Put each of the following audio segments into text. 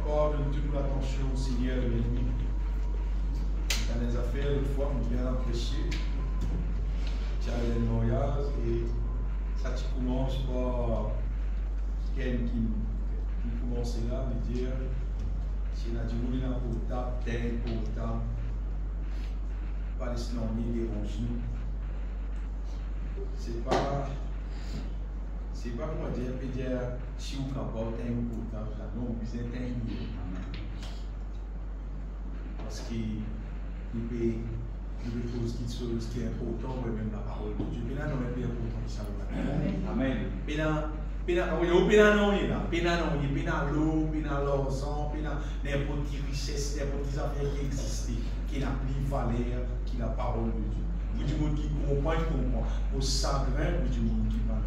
encore de toute l'attention au Seigneur de l'ennemi. Dans les affaires, l'autre fois, on vient apprécier. Tu as les mariages et ça tu commences par quelqu'un qui commence là, de dire si on a du monde là pour ta, tel pour ta, pas laisser l'ennemi déranger nous. C'est pas comment dire, peut dire si vous capable d'un important, non, vous êtes un. Parce qu'il peut trouver ce qui est important, ou même la parole de Dieu. Pénan non est plus important que ça. Amen. Pénan l'eau, pénan l'argent, pénan n'importe quelle richesse, n'importe quelle affaire qui existe, qui n'a plus valeur, qui la parole de Dieu. Vous du monde qui comprend, au chagrin, vous du monde qui parle.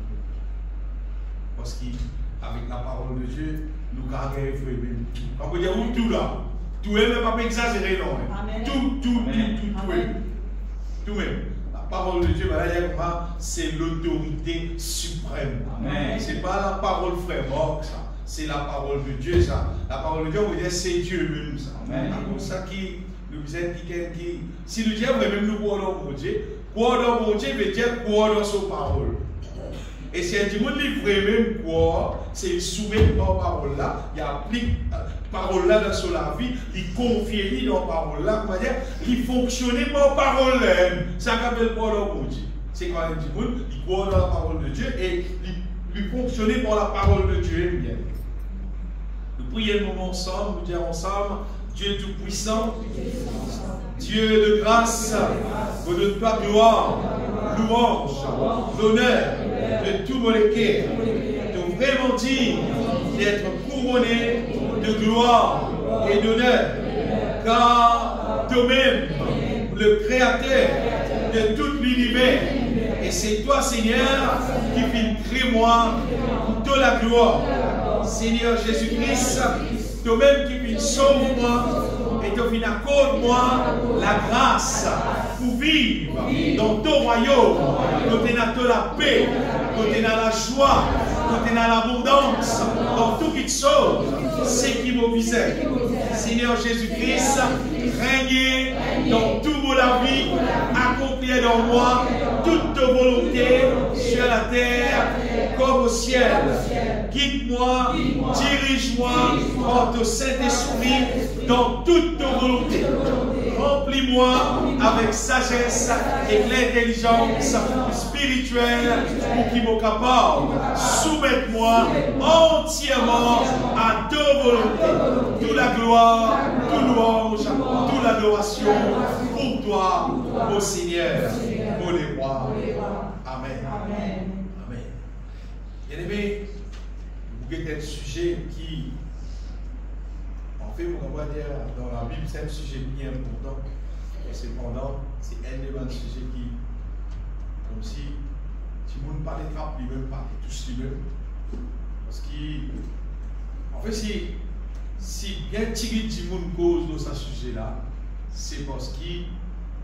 Parce qu'avec la parole de Dieu, nous gardons même tout. On peut dire tout là. Tout est même pas exagéré, non. Tout même. La parole de Dieu, c'est l'autorité suprême. Ce n'est pas la parole frère Marc, ça. C'est la parole de Dieu, ça. La parole de Dieu, on veut dire c'est Dieu même, ça. C'est pour ça qui nous aide qui. Si nous disons même nous croyons dans mon Dieu veut dire croire dans sa parole. Et si un monde livré même quoi, c'est il soumet dans la parole là, il applique parole là dans la vie, il confie dans la parole là, comment dire, il fonctionne par la parole là. Ça s'appelle croire dans mon Dieu. C'est quand un petit monde, il croit dans la parole de Dieu et il fonctionne par la parole de Dieu. Nous prions le moment ensemble, nous disons ensemble, Dieu Tout-Puissant, Dieu de grâce, vous donne toi gloire, louange, l'honneur de tout mon cœur, de vraiment dire d'être couronné de gloire et d'honneur, car toi-même, le Créateur de tout l'univers, et c'est toi, Seigneur, qui filtres moi pour toute la gloire. Seigneur Jésus-Christ, toi-même qui sauve-moi et tu accorde-moi la grâce pour vivre dans ton royaume, côté dans la paix, côté dans la joie, côté dans l'abondance, dans tout qui te sauve, c'est qui me visait. Seigneur Jésus-Christ, régnez dans toute la vie, accomplis dans moi toute ta volonté sur la terre comme au ciel. Guide-moi, dirige-moi par ton Saint-Esprit dans toute ta volonté. Remplis-moi avec sagesse et l'intelligence spirituelle pour qu'il me capable. Soumette-moi entièrement à ta volonté. Toute la gloire, toute louange, toute l'adoration pour toi, ô Seigneur, ô les rois. Amen. Amen. Bien-aimés, vous avez un sujet qui, en fait, on va dire dans la Bible, c'est un sujet bien important. Et cependant, c'est un des sujets qui, comme si tout le monde parlait trappe lui-même, parlait tous lui-même. Parce qu'en fait, si bien tiré du monde cause dans ce sujet-là, c'est parce que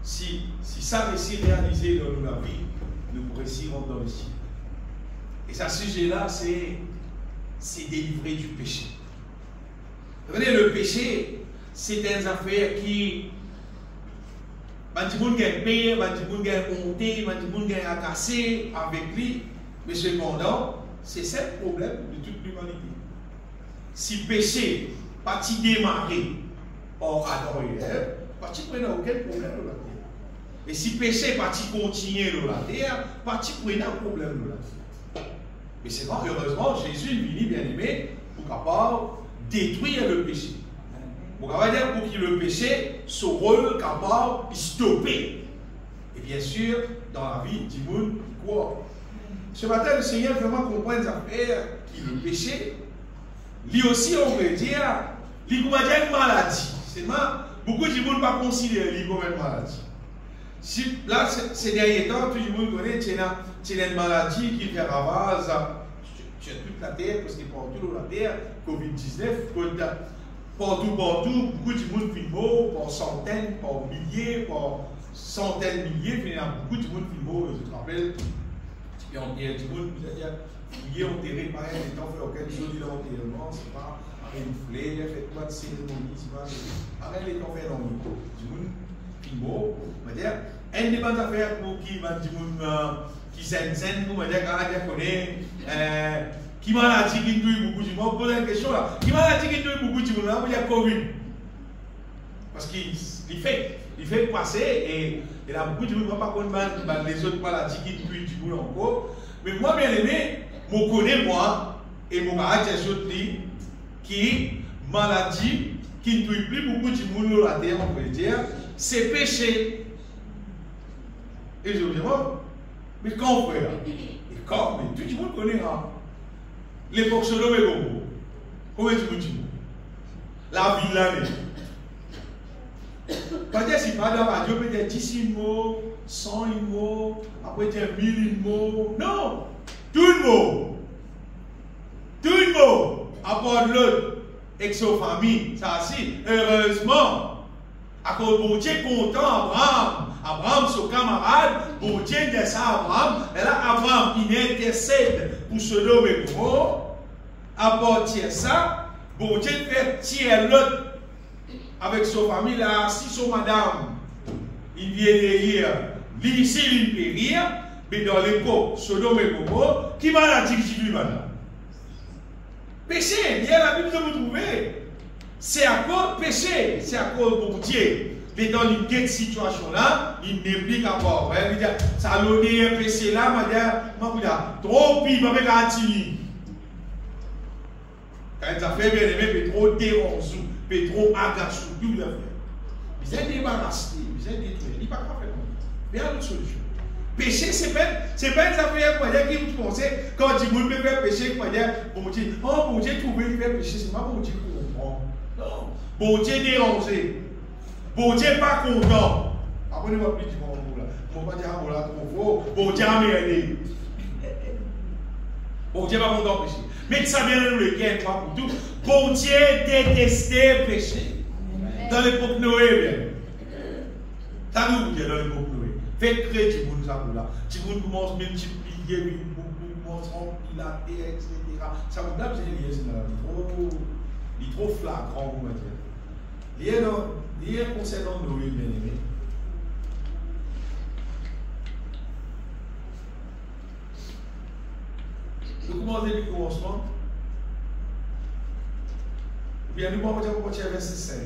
si ça réussit à réaliser dans la vie, nous pourrons s'y rendre dans le ciel. Et ce sujet-là, c'est délivrer du péché. Vous voyez, le péché, c'est une affaire qui. Tout le monde a payé, tout le monde a monté, tout le monde a cassé avec lui. Mais cependant, c'est ça le problème de toute l'humanité. Si péché, pas démarrer hors Adam et Ève, pas prendre aucun problème de la terre. Et si péché, pas continuer de la terre, pas prendre un problème de la terre. Mais c'est vrai, heureusement, Jésus est venu, bien aimé, pour capable détruire le péché. Pour capable dire pour qu'il le péché, son rôle capable de stopper. Et bien sûr, dans la vie du monde, quoi. Ce matin, le Seigneur vraiment comprend les affaires qui le péché. Lui aussi, on veut dire, il y a une maladie. Beaucoup de gens ne pas considérer lui comme une maladie. Là, ces derniers temps, tout le monde connaît qu'il y a une maladie qui fait ravage sur toute la terre, parce que partout dans la terre, Covid-19, partout, beaucoup de monde vit mort, par centaines, par milliers, par centaines de milliers, il y a beaucoup de monde qui vit mort, je te rappelle. Il y a du monde qui dit, il est enterré par un étant fait aucune chose d'enterrement, c'est pas inflé, il a fait quoi de cérémonie, c'est pas ça. Les gens fait non, du monde, puis bon, on va dire, un des bonnes affaires pour qui va du monde qui s'aime, pour me dire, quand on connaît, qui m'a dit qu'il doit beaucoup de monde, pose une question là, qui m'a dit qu'il doit beaucoup de monde, là, il y a Covid. Parce qu'il fait passer et il y a beaucoup de gens qui ne pas connaître les autres maladies qui tuent du boulot encore. Mais moi, bien aimé, je connais moi et mon caractère qui maladie qui ne tue plus beaucoup de monde dans la terre, on peut dire, c'est péché. Et je dis, mais quand frère? Et quand? Mais tout le monde connaît l'époque Sodome et Gomorrhe. Combien de monde? La ville l'année. Peut-être si pas dans la radio, peut-être 10 mots, 100 mots, après peut-être 1000 mots. Non! Tout le mot! Tout le mot! À part l'autre, avec sa famille, ça aussi, heureusement, à cause de Dieu content, Abraham, son camarade, bon Dieu dit ça à Abraham, et là, Abraham, il intercède pour Sodome et Gomorrhe, à partir de ça, bon Dieu fait tirer l'autre. Avec sa famille, là, si son madame, il vient derrière, ici, il périr, mais dans l'époque, Sodome et Gomorrhe, qui m'a dit que j'ai vu madame? Péché, il y a la Bible que vous trouvez. C'est à cause péché, c'est à cause de Dieu. Mais dans une situation là, il n'implique pas. Il dit, ça l'a dit un péché là, il dit, trop pire, il va me quand ça fait bien aimé, mais trop dérangeant. Pétro agace tout le fait. Vous êtes débarrassé, vous êtes détruit. Il n'y a pas qu'à faire comme ça. Mais il y a d'autres solutions. Péché, c'est pas une affaire qui vous pensez, quand tu veux faire péché, bon Dieu, bon Dieu, trouver le faire péché, c'est pas bon Dieu qui comprend. Non. Bon Dieu dérangé. Bon Dieu pas content. Après, ne va plus dire bon là. On va dire bon là, bon Dieu a merdé. Bon Dieu pas content péché. Mais ça vient de le guerre, pas pour tout. Bon Dieu détestait le péché. Dans l'époque Noé, bien. Ça nous dit dans l'époque Noé. Faites créer du monde, ça pour là. Du monde commence à multiplier, commence à remplir la terre, etc. Ça vous donne, il est trop flagrant, on va dire. Il y a concernant Noé, bien aimé. Nous commençons depuis le commencement. Bien, nous allons continuer à verset 5.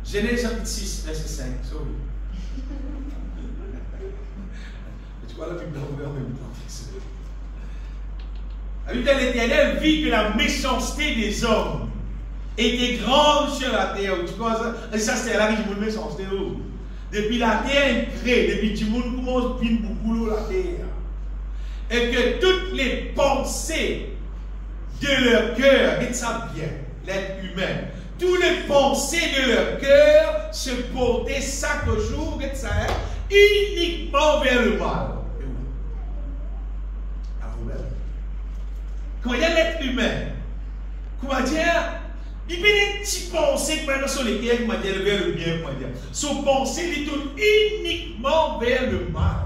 Genèse chapitre 6, verset 5. Sorry. Tu vois la Bible en même temps. La Bible de l'Éternel vit que la méchanceté des hommes était grande sur la terre. Tu vois ça? Et ça, c'est là que je vous mets méchanceté. Depuis la terre est créée, depuis que tout le monde commence à vivre beaucoup la terre. Et que toutes les pensées de leur cœur, et ça bien, l'être humain, toutes les pensées de leur cœur se portaient chaque jour, et ça, uniquement vers le mal. Quand il y a l'être humain, comment dire, il y a des petites pensées qui sont les cœurs, comment dire, vers le bien, comment dire. Son pensée, il tourne uniquement vers le mal.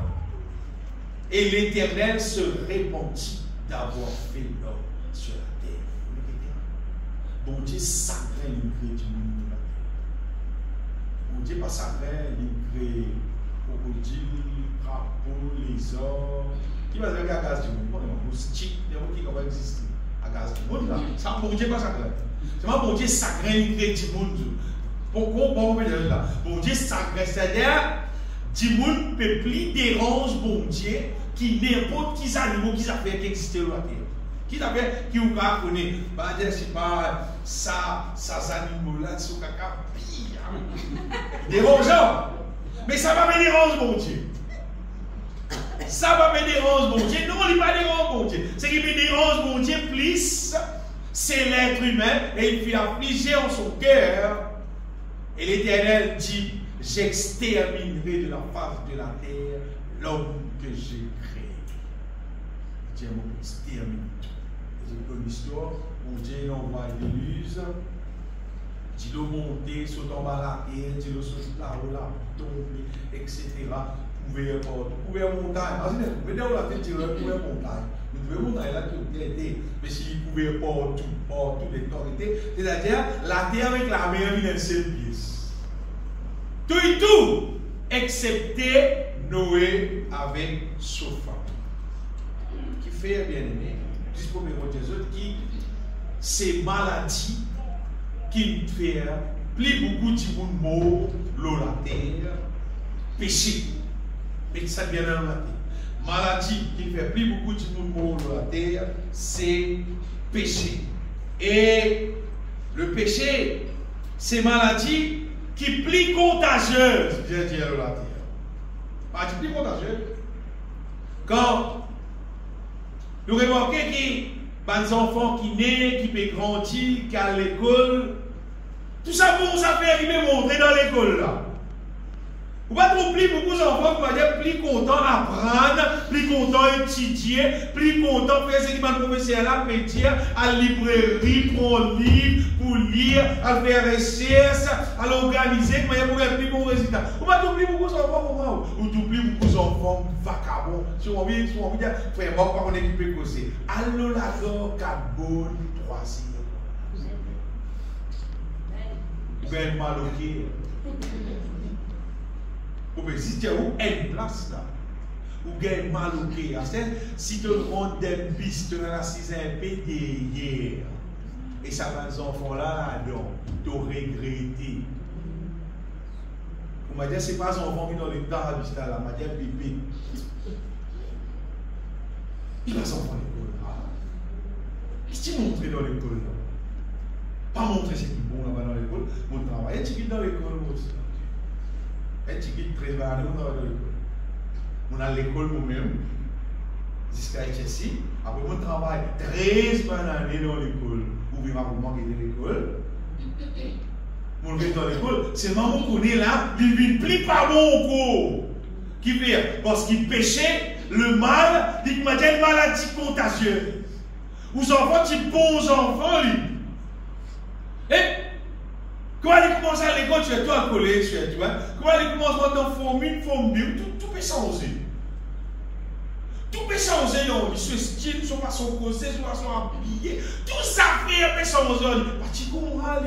Et l'Éternel se répandit d'avoir fait l'homme sur la terre. Bon Dieu sacré, il crée du monde de la terre. Bon Dieu pas sacré, il crée crocodile, crapaud, les hommes. Qui va dire qu'à gaz du monde? On est un moustique, des gens qui vont exister à gaz du monde là. Ça, bon Dieu pas sacré. C'est pas bon Dieu sacré, il crée du monde. Pourquoi on peut dire là? Bon Dieu sacré, c'est-à-dire, du monde peut plus dérange bon Dieu. Qui n'importe qui animaux qui s'appellent qui existent sur la terre. Qui s'appelle qui vous connaît. Pas dire c'est pas ça animaux là, c'est au caca pire. Dérangeant. Mais ça va me déranger mon Dieu. Ça va me déranger mon Dieu. Non, il ne pas dérange mon Dieu. Ce qui me dérange mon Dieu plus, c'est l'être humain et il fait affliger en son cœur. Et l'Éternel dit, j'exterminerai de la face de la terre l'homme que j'ai créé. Dieu m'extermine. C'est une histoire où Dieu envoie l'éluse, Dieu monter, sauter en bas la terre, Dieu sauter là-haut, là, tomber, etc. Couvert montagne. Mais là, on a fait tirer couvert montagne. Nous pouvons montagne là qui ont été. Mais si découvert partout l'autorité. C'est-à-dire, la terre avec la mer, il est une seule pièce. Tout, excepté Noé avec sa femme. Qui fait, bien aimé, juste pour me dire qui c'est maladie qui fait plus beaucoup de monde mort, l'eau, la terre, péché. Mais ça vient dans la terre. Maladie qui fait plus beaucoup de monde mort, l'eau, la terre, c'est péché. Et le péché, c'est maladie qui est plus contagieuse, je dis l'eau, la terre. Maladie plus contagieuse. Quand nous remarquons que les enfants qui naissent, qui peuvent grandir, qui à l'école, tout ça pour ça fait arriver montrer dans l'école là. Vous ne pouvez pas trouver beaucoup d'enfants qui vont être plus contents d'apprendre, plus contents d'étudier, plus contents de faire ce qui va le professeur là, pétir, à la librairie, prendre livre pour lire, à faire recherche, à l'organiser, mais il y a pour être plus bons résultats. Vous ne pouvez pas trouver beaucoup d'enfants ou trouver beaucoup d'enfants vagabonds. Si on veut dire, frère, moi, pas on équipe causer. Allô, la gorge, 4 bonnes, 3 signes. Vous êtes mal au pied. Ou bien, si tu as une place là, ou gagne mal au pied, si tu as des pistes dans la 6e derrière, et ça va les enfants là, donc, tu as regretté. On m'a dit, c'est pas un enfant qui est dans le temps à l'hôpital là, on m'a dit, bébé. Il va s'enfant à l'école là. Qu'est-ce que tu montres dans l'école là? Pas montrer ce qui est bon là-bas dans l'école, mon travail, et tu quittes dans l'école aussi. Et tu quittes très bien dans l'école. On a l'école nous-mêmes, jusqu'à HSI. Après mon travail, 13 années dans l'école. Ou bien ma maman qui est dans l'école. Mon reste dans l'école, c'est maman qu'on est là, il ne vit plus pas bon encore. Qui fait? Parce qu'il péchait le mal, il m'a dit une maladie contagieuse. Ou enfants, tu bons enfants, lui. Et quand il commence à l'école, tu es toi à coller sur toi. Quand il commence à dans forme 1, forme 2, tout peut changer. Tout peut changer dans son style, son façon de causer, son façon d'habiller. Tout ça peut changer. Tu comprends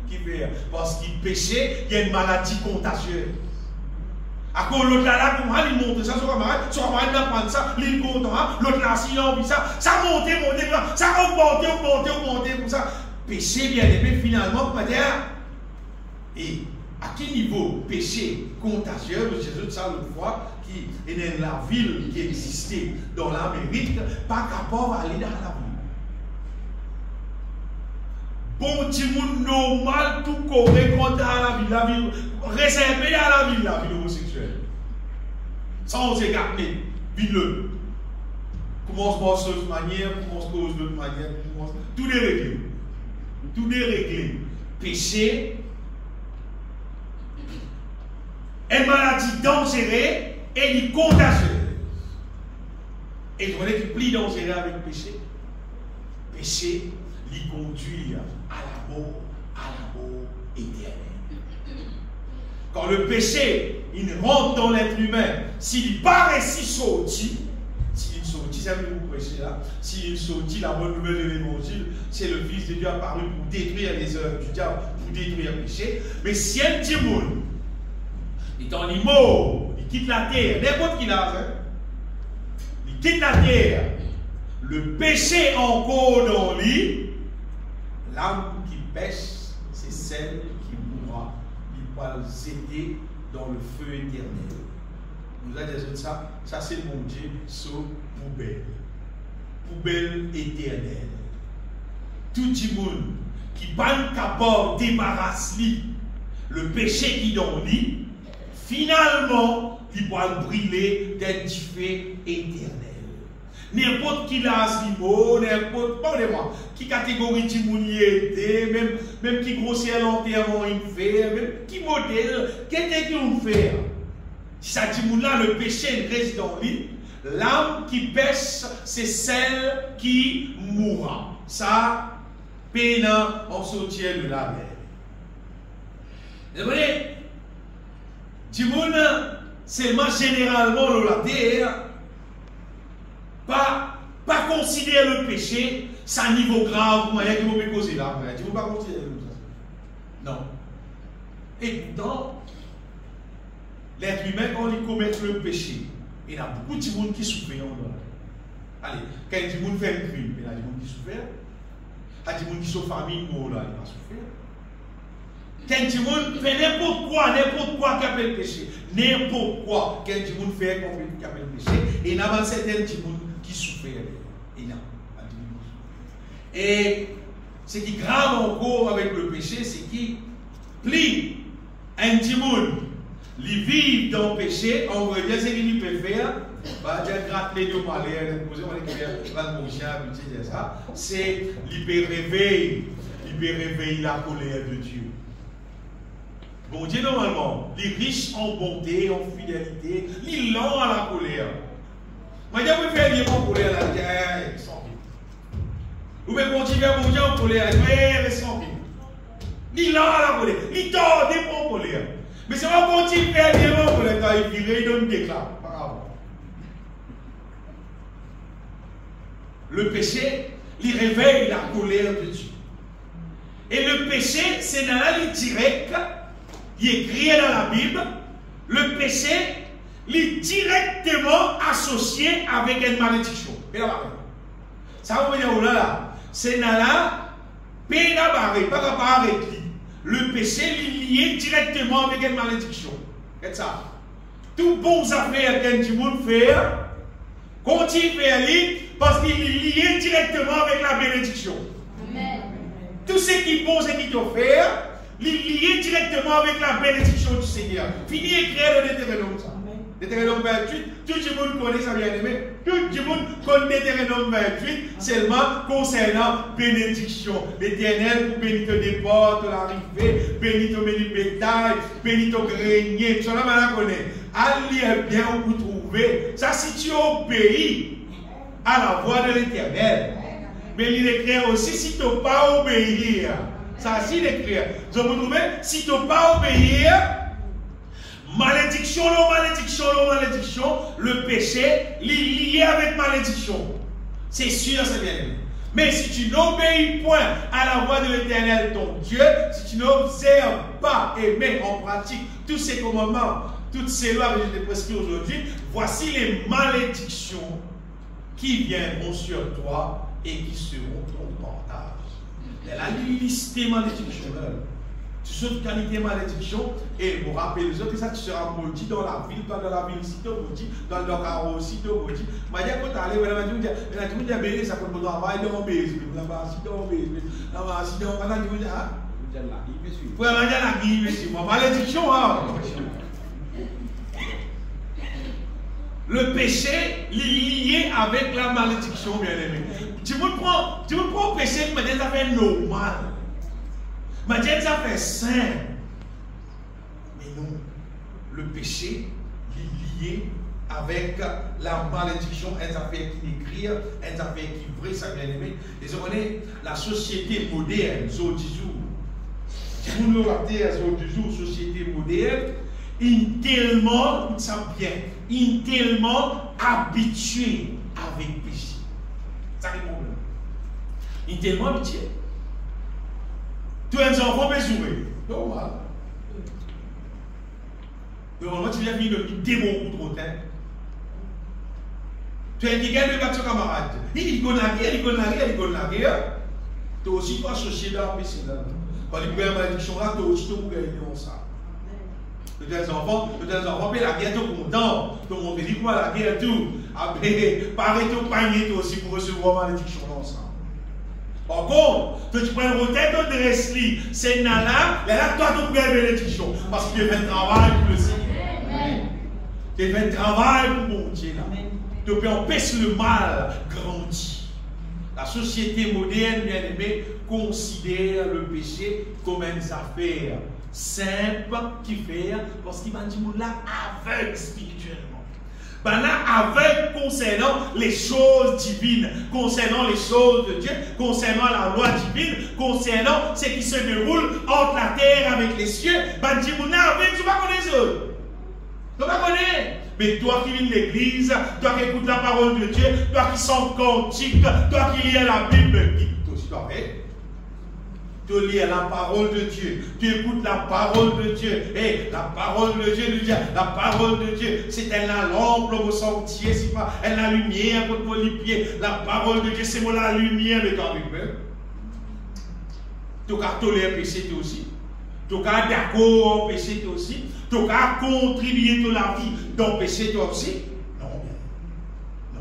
qui fait? Parce qu'il péchait, il y a une maladie contagieuse. À cause l'autre là, comment il monte ça, son camarade n'a pas ça, il est content, l'autre là, s'il a envie ça, ça monte, ça augmente, comme ça. Péché bien aimé, finalement, on va dire, et à quel niveau péché contagieux, Jésus ça l'autre fois, qui est dans la ville qui existait dans l'Amérique, pas capable d'aller dans la ville. Bon petit monde normal, tout correct, quand à la ville, réservé à la ville homosexuelle. Sans écarter, ville. Commence par cette manière, commence par d'autre manière, tout est réglé. Tout est réglé. Péché, une maladie dangereuse et il contagieuse. Et vous voyez qu'il est plus dangereux avec le péché. Péché, il conduit à la mort éternelle. Quand le péché, il rentre dans l'être humain, s'il paraît si sorti, s'il sortit, c'est ce que vous prêchez là, s'il sortit la bonne nouvelle de l'évangile, c'est le Fils de Dieu apparu pour détruire les œuvres du diable, pour détruire le péché. Mais si un petit monde, il est mort, il quitte la terre, n'importe qui l'a fait, il quitte la terre, le péché encore dans lui, l'âme qui pêche, c'est celle qui mourra. Il va le jeter dans le feu éternel. Nous avons dit ça, ça c'est mon Dieu, sur poubelle. Poubelle éternelle. Tout le monde qui n'est pas capable de débarrasser le péché qui est dans lui, finalement, il va brûler d'un feu éternel. N'importe qui l'a assimilé, n'importe pas qui catégorie de monde y était, même qui grossier l'enterrement il fait, même qui modèle, qu'est-ce qu'il fait? Si ça dit là, le péché reste dans lui, l'âme qui pêche, c'est celle qui mourra. Ça, peine en sortir de la mer. Vous voyez, du monde, c'est généralement la terre. Pas considérer le péché, c'est un niveau grave, il y a qui vont me causer là. Tu ne peux pas continuer comme ça. Non. Et dans l'être humain, quand il commet le péché, il y a beaucoup de monde qui souffrent. Allez, quand il y a des gens qui font un crime, il y a des gens qui souffrent. Il y a des gens qui sont famille, il va souffrir. Quand il y a des gens qui font n'importe quoi qui appelle le péché, n'importe quoi, quand il y a des gens qui font qui appelle le péché, et il y a certains gens qui souffrent. Et ce qui est grave encore avec le péché, c'est qu'il plie un petit monde, il vit dans le péché, on veut dire ce qu'il peut faire, c'est il peut réveiller la colère de Dieu. Bon Dieu, normalement, les riches en bonté, en fidélité, ils lent à la colère. Moi, je peux faire lier mon colère là, sans vie. Ou bien continuer à manger en colère, sans vie. Ils lent à la colère, ils tordent mon colère. Mais c'est pas continuer à lier mon colère, quand il vire, il donne des déclare. Le péché, il réveille la colère de Dieu. Et le péché, c'est dans la ligne directe, il est écrit dans la Bible, le péché, il est directement associé avec une malédiction. Ça veut dire, là, c'est dans la paix d'abord, pas arrêter. Le péché, il est lié directement avec une malédiction. C'est ça. Tout bon affaire qu'un du monde fait, continue à faire parce qu'il est lié directement avec la bénédiction. Amen. Tout ce qui est bon, ce qui doit faire, il est lié directement avec la bénédiction du Seigneur. Fini écrire le Deutéronome. Deutéronome 28, tout le monde connaît ça bien aimé. Tout le monde connaît Deutéronome 28 seulement concernant bénédiction. L'Éternel pour bénir ton départ, ton arrivée, bénir ton bétail, bénir ton grenier. Tout ça, on connaît. Allez bien où vous trouvez. Ça, si tu obéis à la voix de l'Éternel. Mais il écrit aussi si tu n'as pas obéir. Ça, si il écrit. Vous vous trouvez, si tu n'as pas obéir, malédiction, le péché, il est lié avec malédiction. C'est sûr, c'est bien. Mais si tu n'obéis point à la voix de l'Éternel, ton Dieu, si tu n'observes pas et mets en pratique tous ces commandements, toutes ces lois que je t'ai prescrites aujourd'hui, voici les malédictions qui viendront sur toi et qui seront ton partage. Elle a listé malédiction. Tu sautes qualité malédiction et vous rappelez les autres, et ça tu seras maudit dans la ville, pas dans la ville, si tu es maudit, dans le carreau, si tu es maudit. Mais quand tu allais, tu me dis, béni, ça compte pour toi, va aller dans le baiser, là-bas, si tu es au baiser, là-bas, si tu es au baiser, tu me dis, ah, pour la guille, monsieur, malédiction, hein. Le péché est lié avec la malédiction, bien aimé. Tu me prends le péché, mais ça fait normal. Mais ça fait sain. Mais non, le péché est lié avec la malédiction, une affaire qui écrit, une affaire qui est vraie, ça bien aimé. Et vous connaissez la société moderne, société moderne, tellement, ça bien, tellement habitué avec le péché. Ça c'est le problème. Il est tellement habitué. Tous les enfants mesurés. Normal. Normalement, tu viens venir de démon ou trop tard. Tu as dit, regarde le camarade. Il dit, il la guerre. Tu es aussi pas associé dans le péché. Quand il y a une malédiction là, tu es aussi gagné dans ça. Tes enfants, la guerre, tu es content. Tu es dit quoi, la guerre, tout. Après, pareil, tu panier aussi pour recevoir la malédiction dans ça. Par contre, tu prends le tête de Dresli, c'est Nana, là, toi, tu prends la bénédiction. Parce qu'il fait un travail pour le Seigneur. Tu fais un travail pour mon Dieu. Tu peux empêcher le mal grandir. La société moderne, bien aimée, considère le péché comme une affaire simple qui fait, parce qu'il m'a dit, là, aveugle spirituellement. Ben là, aveugle concernant les choses divines, concernant les choses de Dieu, concernant la loi divine, concernant ce qui se déroule entre la terre avec les cieux, ben dit, là, aveugle, tu ne vas pas connaître. Tu ne connais. Mais toi qui lis l'église, toi qui écoutes la parole de Dieu, toi qui sens cantique, toi qui lis la Bible, toi aussi toi fais. Tu lis la parole de Dieu, tu écoutes la parole de Dieu. Et la parole de Dieu, la parole de Dieu, c'est elle la lampe au sentier, c'est pas elle la lumière pour vos pieds. La parole de Dieu, c'est moi la lumière de ton cœur. Tu as toléré péché toi aussi. Tu as d'accord au péché toi aussi. Tu as contribué à la vie dans le péché toi aussi. Non, non.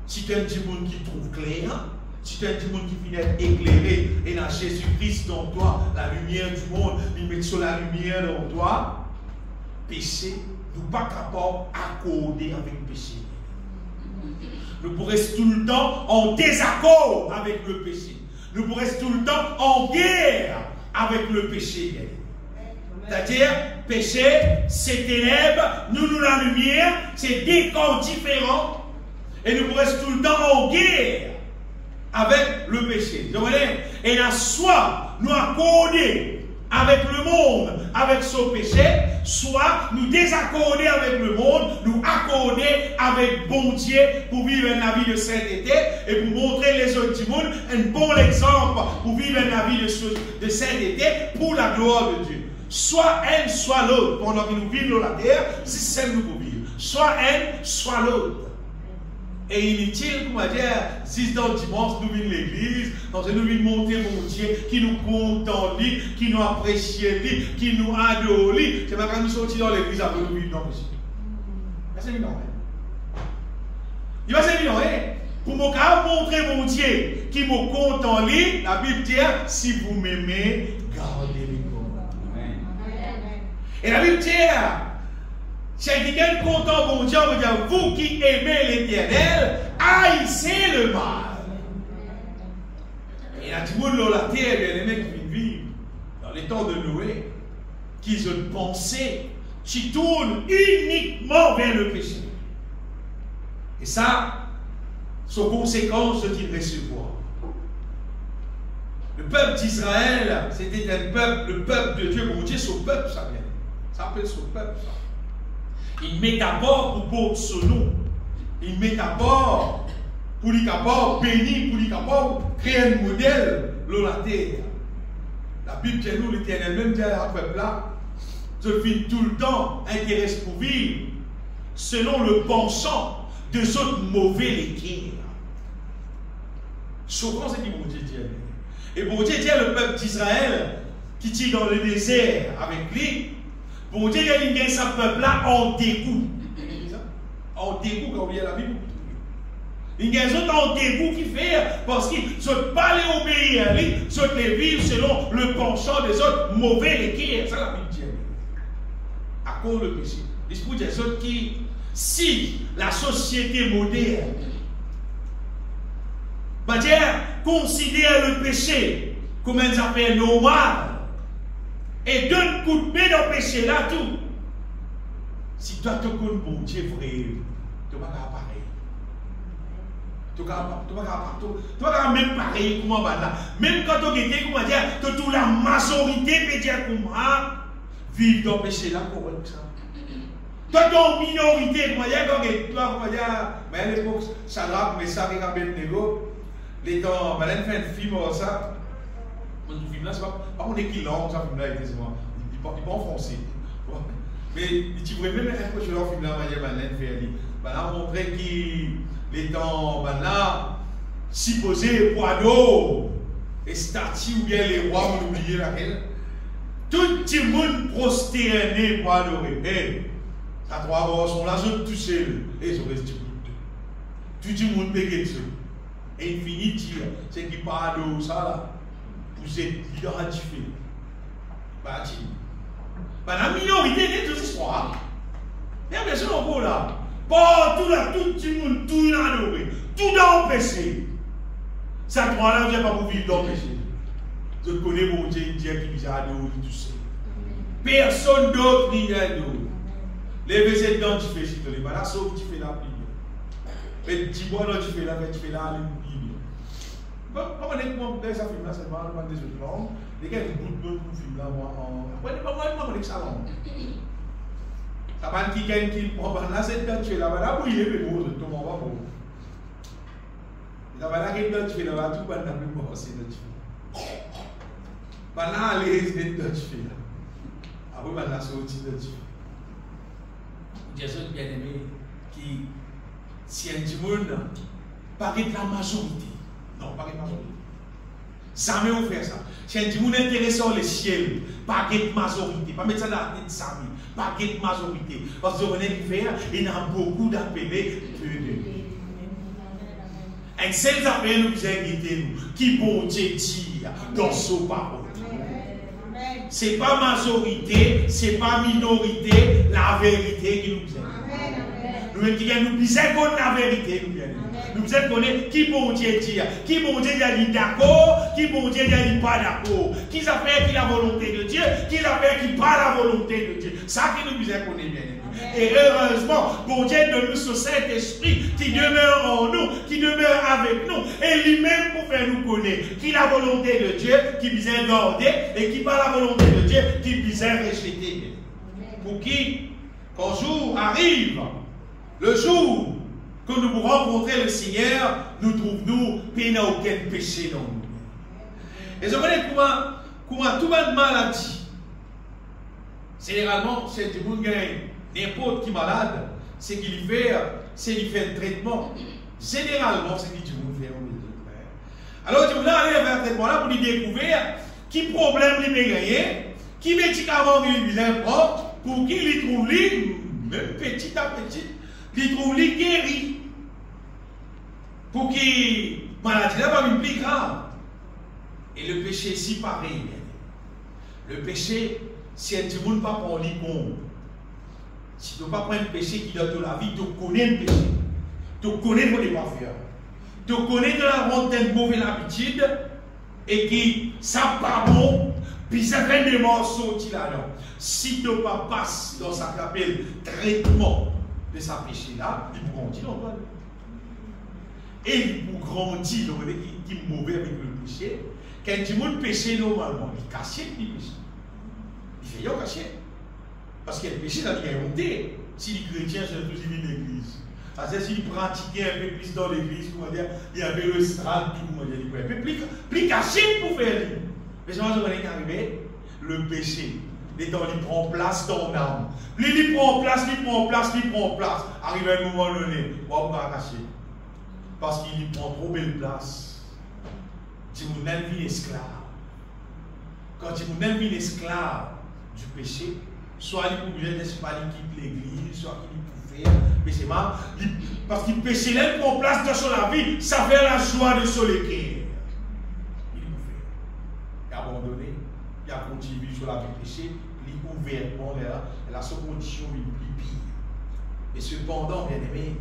Si tu es un petit monde qui trouve clair, si tu es un petit monde qui finit d'être éclairé et dans Jésus-Christ dans toi, la lumière du monde, il met sur la lumière dans toi, péché, nous ne sommes pas capables d'accorder avec le péché. Nous pourrons rester tout le temps en désaccord avec le péché. Nous pourrons rester tout le temps en guerre avec le péché. C'est-à-dire, péché, c'est ténèbres, nous la lumière, c'est des corps différents. Et nous pourrons rester tout le temps en guerre avec le péché. Vous voyez? Et là, soit nous accorder avec le monde, avec son péché, soit nous désaccorder avec le monde, nous accorder avec bon Dieu pour vivre la vie de sainteté et pour montrer les autres du monde un bon exemple pour vivre la vie de sainteté pour la gloire de Dieu. Soit un, soit l'autre. Pendant que nous vivons la terre, c'est ça que nous pouvons vivre. Soit un, soit l'autre. Et inutile, comment dire, si dans le dimanche, nous venons l'église, nous venons monter mon Dieu, qui nous contemple, qui nous apprécie, qui nous adore. C'est pas quand nous sortons dans l'église après nous vivons dans le péché. C'est évident, hein? Il va c'est évident, hein? Pour me montrer mon Dieu, qui me contemple, la Bible dit, si vous m'aimez, gardez les commandements. Et la Bible dit, si quelqu'un content bon Dieu, on va dire, vous qui aimez l'Éternel, haïssez le mal. Et il y a du monde dans la terre, bien aimé, qui vivent dans les temps de Noé, qui ont pensé, qui tournent uniquement vers le péché. Et ça, sont conséquences de ce qu'ils recevront. Le peuple d'Israël, c'était un peuple, le peuple de Dieu, bon Dieu, son peuple, ça vient. Ça s'appelle son peuple, ça. Il met d'abord pour porter son nom. Il met d'abord pour lui capable bénir, pour lui capable créer un modèle dans la terre. La Bible dit nous, l'Éternel même dit à ce peuple-là, je finis tout le temps intéresse pour vivre selon le penchant de autres mauvais l'équerre. Souvent, c'est ce que bon Dieu dit. Et bon Dieu dit à le peuple d'Israël qui tire dans le désert avec lui. Bon Dieu, il y a ce peuple-là en dégoût. En dégoût, quand on lit la Bible. Il y a des autres en dégoût qui fait parce qu'ils ne sont pas les obéir à lui, ils sont les vivre selon le penchant des autres mauvais l'équerre. C'est ça la Bible dit. À cause du péché. L'esprit des autres qui, si la société moderne, va dire, considère le péché comme une affaire normale, et donne coup de pied dans le péché là tout. Si toi tu connais bon Dieu frère, tu vas pas pareil. Tu vas pas même pareil comment va là. Même quand tu es comment dire, tu toute la majorité peut dire comment vivre dans le péché là comme ça. Toi tu es en minorité comment dire quand toi comment dire, mais à l'époque Shadrach, Meshach et Abednego, les temps, Malène fait un film ça. Le film là, c'est pas on est qui langue, ça film là, il n'est pas en français. Mais tu pourrais même accrocher leur film là, Malène fait là, montrer qui les temps là, supposé poids d'eau et statue ou bien les rois, on oublie laquelle. Tout le monde prosterné pour adorer. Et à trois bords sont là, sont tous seuls. Et ils sont restés tout le monde bégué dessus. Et il finit de dire, c'est qui parle de ça là. Vous êtes identifiés. La minorité de toute histoire. Il y a bien sûr encore là. Partout là, tout le monde, tout adoré. Tout dans le péché. Ça trois là, vous n'avez pas pour vivre dans le péché. Je connais mon Dieu qui vous a adoré tout seul. Personne d'autre n'y a adoré. Les versets identifiés, si tu les voilà, sauf tu fais la prière. Mais dis-moi, tu fais la Bible. Comment on dit ça film là, c'est pas des autres langues. Les gars, ils bout de film là, moi. Après, pas moi, ça langue. Quand quelqu'un qui prend là, c'est quand tu es là, pour il est le mot, tout le monde va pour. Là, quelqu'un tu es là, tout le monde va pour c'est de tu. Là, allez, c'est de tu là. Après, là, c'est aussi de tu. Jésus bien aimé qui, si un monde, pas de la majorité. Non, pas de la majorité. Jamais on fait ça. Si un monde intéressant le ciel, pas de majorité. Pas mettre ça dans la tête de Samy. Pas de majorité. Parce que vous venez de faire, il y a beaucoup d'appelés. Un seul appel nous invite nous, qui bon Dieu dit dans son parole. Ce n'est pas majorité, ce n'est pas minorité, la vérité qui nous aime. Nous disons la vérité. Nous disons connaître qui bon Dieu dit, qui bon Dieu dit d'accord, qui bon Dieu dit pas d'accord, qui s'appelle qui la volonté de Dieu, qui s'appelle qui pas la volonté de Dieu. Ça qui nous disons connaître bien. Et heureusement, bon Dieu donne-nous ce Saint-Esprit qui demeure en nous, qui demeure avec nous, et lui-même pour faire nous connaître qui la volonté de Dieu, qui vient garder, et qui pas la volonté de Dieu, qui vient rejeter. Pour qui, quand jour arrive, le jour que nous pourrons rencontrer le Seigneur, nous trouvons qu'il n'y a aucun péché dans nous. Et je connais comment tout le maladie, généralement, c'est du monde gagne. N'importe qui malade, c'est qu'il fait un traitement. Généralement, c'est qu'il dit fait. Alors, tu vas aller faire un traitement là pour lui découvrir qui problème il peut gagner, qui médicament il prend, pour qu'il trouve lui, même petit à petit, qu'il trouve lui guéri. Pour qu'il maladie là va plus grave. Et le péché, si pareil. Le péché, si un petit monde pas pour lui bon. Si tu ne pas prendre un péché qui dans la vie, tu connais le péché. Tu connais ce que tu ne pas faire. Tu connais de la ronde d'une mauvaise habitude et qui ça pas bon, puis ça fait des morceaux là-dedans. Si tu ne pas passes dans ce qu'on appelle traitement de ce péché-là, il peut grandir dans toi. Et il peut grandir dans le qui est mauvais avec le péché. Quand tu montes le péché normalement, il cache le péché. Il fait rien cacher. Parce que le péché, ça vient monter. Si les chrétiens sont tous venus l'église. Parce que s'ils pratiquaient un peu plus dans l'église, il y avait le stade, tout le monde, il y avait un peu plus caché pour faire. Mais je pense qu'on est arrivé, le péché, il prend place dans l'âme. Plus il prend place, il prend place, il prend place. Arrivé à un moment donné, on va pas cacher. Parce qu'il prend trop belle place. Si vous n'êtes pas esclave, quand vous n'êtes pas esclave du péché, soit il pouvait n'est pas quitter l'église, soit il pouvait faire, mais c'est mal. Parce qu'il péché là, il prend place dans son vie, ça fait la joie de son cœur. Il pouvait. Il a abandonné, il a continué sur la vie péché, il est ouvertement là, il a son condition plus pire. Et cependant, bien aimé,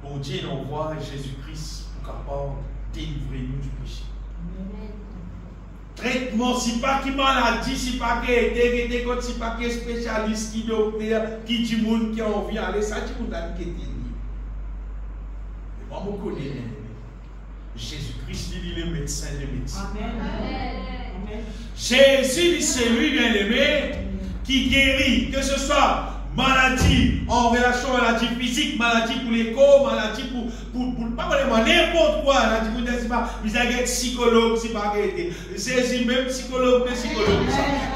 bon Dieu envoie Jésus-Christ pour capable délivrer nous du péché. Amen. Traitement, si pas qui maladie, si pas qui est si pas qui spécialiste, qui docteur, qui dit monde qui a envie d'aller, ça dit monde qui est lié. Mais moi, je connais Jésus-Christ, il est le médecin des médecins. Amen. Jésus, c'est lui, bien aimé, qui guérit, que ce soit maladie en relation à maladie physique, maladie pour l'écho, maladie pour pas vraiment n'importe quoi, maladie pour n'est-ce pas, vous avez psychologue, c'est pas été, c'est même psychologue, ça.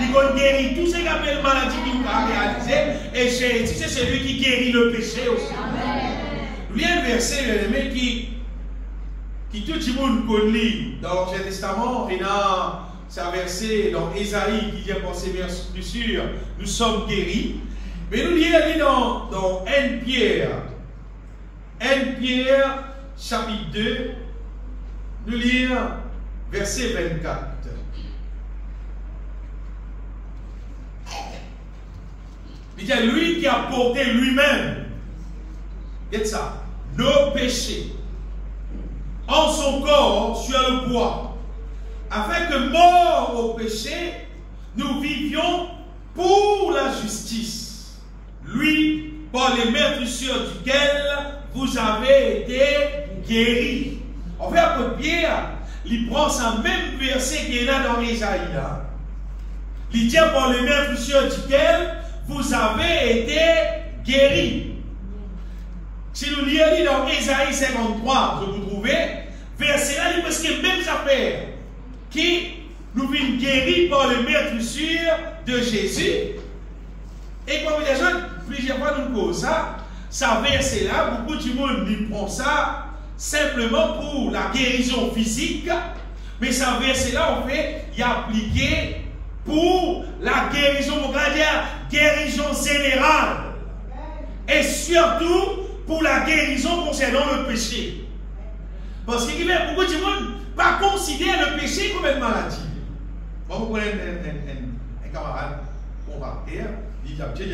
Il guérit tous ces maladies qui nous a réalisées, et Jésus, c'est celui qui guérit le péché aussi. Il y a un verset, qui tout le monde connaît dans l'Ancien Testament, et dans c'est un verset dans Ésaïe qui vient penser bien sûr, nous sommes guéris. Mais nous lisons dans 1 Pierre, chapitre 2, nous lisons verset 24. Il dit, lui qui a porté lui-même, regardez ça, nos péchés en son corps sur le bois, afin que mort au péché, nous vivions pour la justice. Lui, par les meurtrissures duquel vous avez été guéris. En fait, Pierre, il prend ce même verset qu'il y a dans Ésaïe. Il dit par les meurtrissures duquel vous avez été guéris. Si nous lisons dans Ésaïe 53, vous trouvez, verset là, il y a presque les mêmes affaires qui nous viennent guéris par le meurtrissure de Jésus. Et comme les gens, plusieurs fois nous causons ça verset là, beaucoup de monde lui prend ça simplement pour la guérison physique, mais ça verset là, en fait, il est appliqué pour la guérison, on va dire, guérison générale. Et surtout pour la guérison concernant le péché. Parce qu'il y a beaucoup de monde pas considère le péché comme une maladie. Bon, vous prenez un camarade, on va dire, il dit, quand il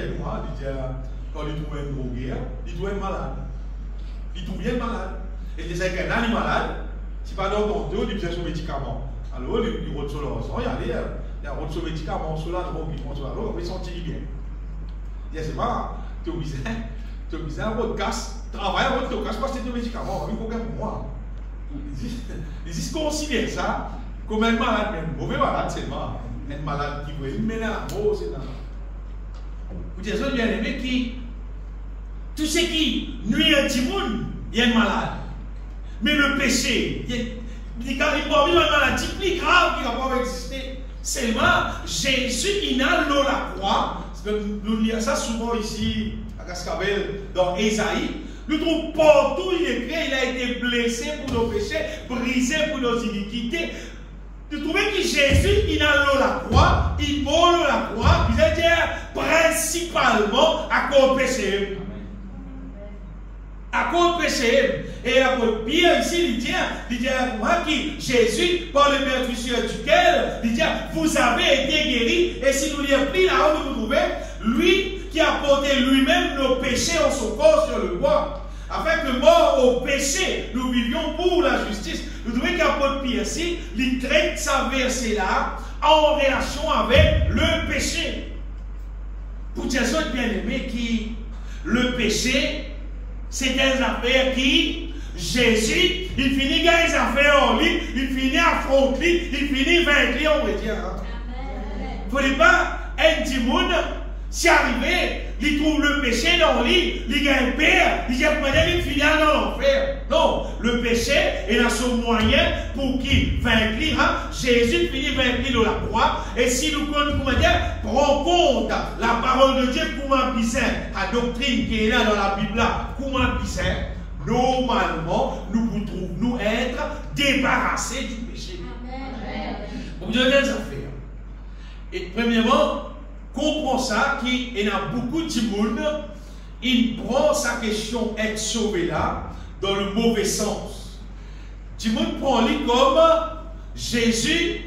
trouve un drogué, il trouve un malade. Il trouve bien malade. Et il dit, c'est qu'un animal malade, si pas dans ton dos, il dit, son médicament. Alors, il roule sur le sang, il y a roule sur le médicament, sur la drogue, il prend sur la drogue, il sentit bien. Il dit, c'est pas, tu es obligé à votre casse, travaille à votre casse, parce que c'est un médicament, il faut pour moi. Ils disent considère ça comme un malade, un mauvais malade seulement. Un malade qui veut mener à la mort, c'est ça. Vous dites ça, bien aimé, qui tout ce qui nuit à un petit monde, il y a un malade. Mais le péché, il y a une maladie plus grave qui va pas exister. Seulement, Jésus, il a l'eau la croix. Nous lisons ça souvent ici à Cascavel, dans Ésaïe. Nous trouvons partout, il est écrit, il a été blessé pour nos péchés, brisé pour nos iniquités. Vous trouvez que Jésus, il a l'eau la croix, il vole la croix, il veut dire principalement à cause du péché. À cause du péché. Et après, Pierre ici, il dit à moi que Jésus, par le meurtrissure duquel, il dit, vous avez été guéris, et si nous lisons pris là où vous trouvez, lui qui a porté lui-même nos péchés en son corps sur le bois, afin que mort au péché, nous vivions pour la justice. Nous devons qu'apôtre Pierre ici, il traite sa verset là en relation avec le péché. Pour dire ça, bien aimé, qui le péché, c'est des affaires qui Jésus, il finit gagner les affaires en lui, il finit affronter, il finit vaincre, on va dire. Il ne faut pas un petit monde, si arrivé, il trouve le péché dans lui, il gagne père, il dit il finit dans l'enfer. Non, le péché est dans son moyen pour qu'il vaincre. Jésus finit vaincre de la croix. Et si nous prenons compte la parole de Dieu, comment pisser, la doctrine qui est là dans la Bible, comment pisser, normalement, nous pouvons nous être débarrassés du péché. Pour Dieu des affaires. Et premièrement, comprend ça qu'il y a beaucoup de monde, il prend sa question être sauvé là dans le mauvais sens. Du monde prend lui comme Jésus,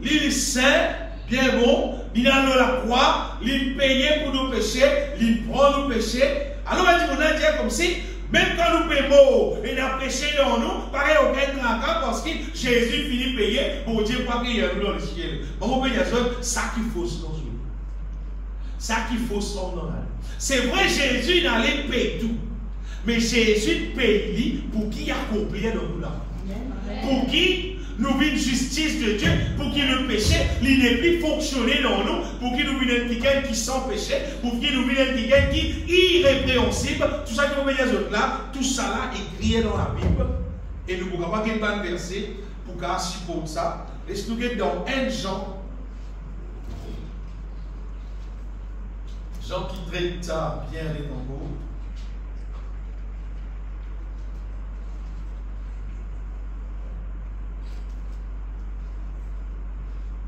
il est saint, bien bon, il a la croix, il payait pour nos péchés, il prend nos péchés. Alors il dit comme si, même quand nous payons, il a péché dans nous, pareil au gain parce que Jésus finit de payer pour dire pas qu'il y a nous dans le ciel. On peut dire ça qui fausse dans nous. Ça qui fausse dans nous. C'est vrai, Jésus n'allait payer tout. Mais Jésus paye pour qu'il accomplisse dans nous là. Pour qu'il nous vienne justice de Dieu, pour qu'il le péché, il n'est plus fonctionner dans nous, pour qu'il nous vienne un ticket qui sans péché, pour qu'il nous vienne un ticket qui est irrépréhensible. Tout ça que vous voyez là, tout ça là est écrit dans la Bible. Et nous ne pouvons pas qu'il y ait un verset pour qu'on supporte ça. Laisse-nous que dans 1 Jean, Jean qui traite ça bien les tambours.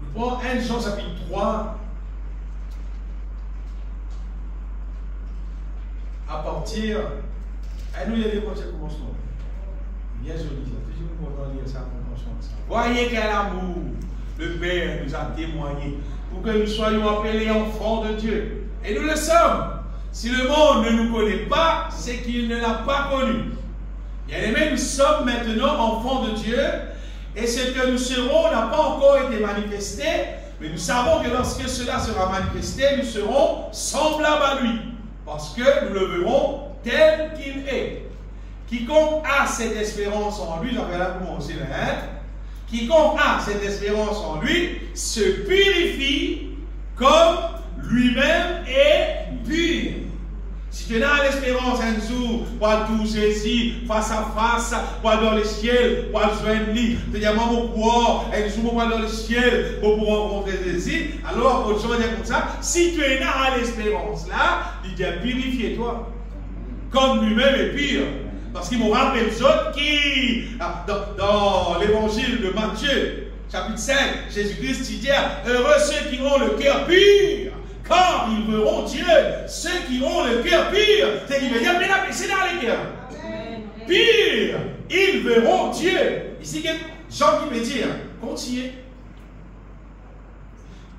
Nous prenons 1 Jean chapitre 3 à partir. Nous y aller pour ce commencement. Bien joli, c'est toujours important de lire ça, compréhension de ça. Voyez quel amour le Père nous a témoigné pour que nous soyons appelés enfants de Dieu. Et nous le sommes. Si le monde ne nous connaît pas, c'est qu'il ne l'a pas connu. Bien aimé, nous sommes maintenant enfants de Dieu. Et ce que nous serons n'a pas encore été manifesté. Mais nous savons que lorsque cela sera manifesté, nous serons semblables à lui. Parce que nous le verrons tel qu'il est. Quiconque a cette espérance en lui, j'avais là pour commencer quiconque a cette espérance en lui se purifie comme lui-même est pur. Si tu es dans l'espérance un jour, pour tout ceci, face à face, pour dans le ciel, pour joindre lui, tu dis, moi, mon corps, un jour, pour dans le ciel, pour rencontrer Jésus, alors, pour te dire comme ça, si tu es dans l'espérance là, il dit, purifie-toi. Comme lui-même est pur. Parce qu'il me rappelle les autres qui, dans l'évangile de Matthieu, chapitre 5, Jésus-Christ dit, heureux ceux qui ont le cœur pur, car ils verront Dieu. Ceux qui ont le cœur pur, c'est qu'il veut dire, mais là, c'est dans les cœurs. Pur, ils verront Dieu. Ici, Jean qui peut dire, continuez.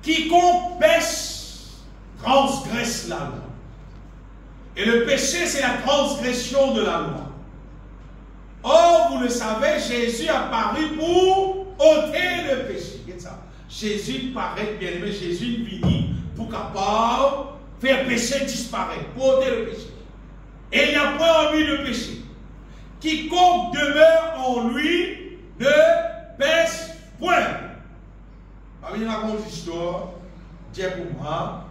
Quiconque pêche transgresse la loi. Et le péché, c'est la transgression de la loi. Or, vous le savez, Jésus a paru pour ôter le péché. Qu'est-ce ça? Jésus paraît, bien aimé, Jésus vit pour capable faire péché disparaître, pour ôter le péché. Et il n'y a point en lui de péché. Quiconque demeure en lui ne pêche point. Parmi la grande histoire, Dieu pour moi,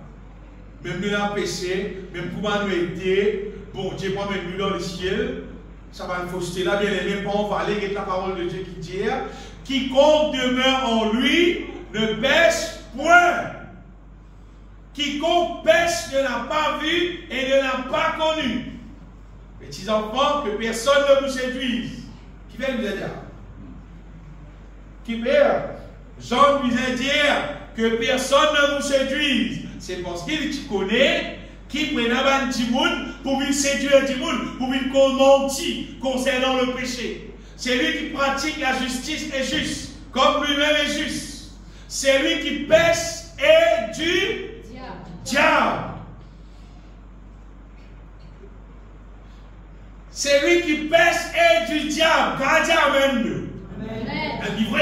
même nous avons péché, même pour moi nous aider, bon Dieu moi même nous dans le ciel, ça va une fausseté là, bien aimé, pas on va aller avec la parole de Dieu qui dit, quiconque demeure en lui ne pêche point. Quiconque pêche ne l'a pas vu et ne l'a pas connu. Petits enfants, que personne ne vous séduise. Qui vient nous dire? Qui vient? Jean nous a dit que personne ne vous séduise. C'est parce qu'il te connaît, qui prend un petit monde pour venir séduire un petit monde, pour venir mentir concernant le péché. C'est lui qui pratique la justice et juste, comme lui-même est juste. C'est lui qui pêche et du diable. C'est lui qui pêche et du diable. Gardez amen. Un livre,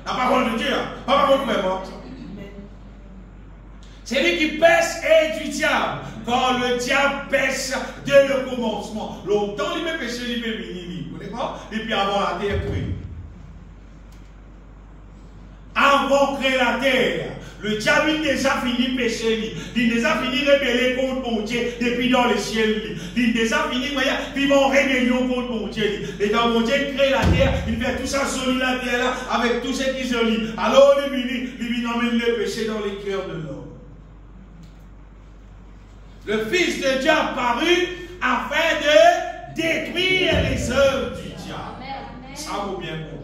la parole de Dieu, pas la parole de Dieu. C'est lui qui pêche et du diable. Quand le diable pêche dès le commencement. Longtemps, il peut pêcher, il peut venir. Vous comprenez pas? Et puis avant la terre, puis. Avant de créer la terre, le diable a déjà fini pécher, il a déjà fini rébeller contre mon Dieu depuis dans le ciel, il a déjà fini vivre en rébellion contre mon Dieu. Et quand mon Dieu crée la terre, il fait tout ça sur la terre là, avec tout ce qui se lit. Alors il emmène le péché dans les cœurs de l'homme. Le Fils de Dieu a paru afin de détruire les œuvres du diable. Ça vaut bien comprendre.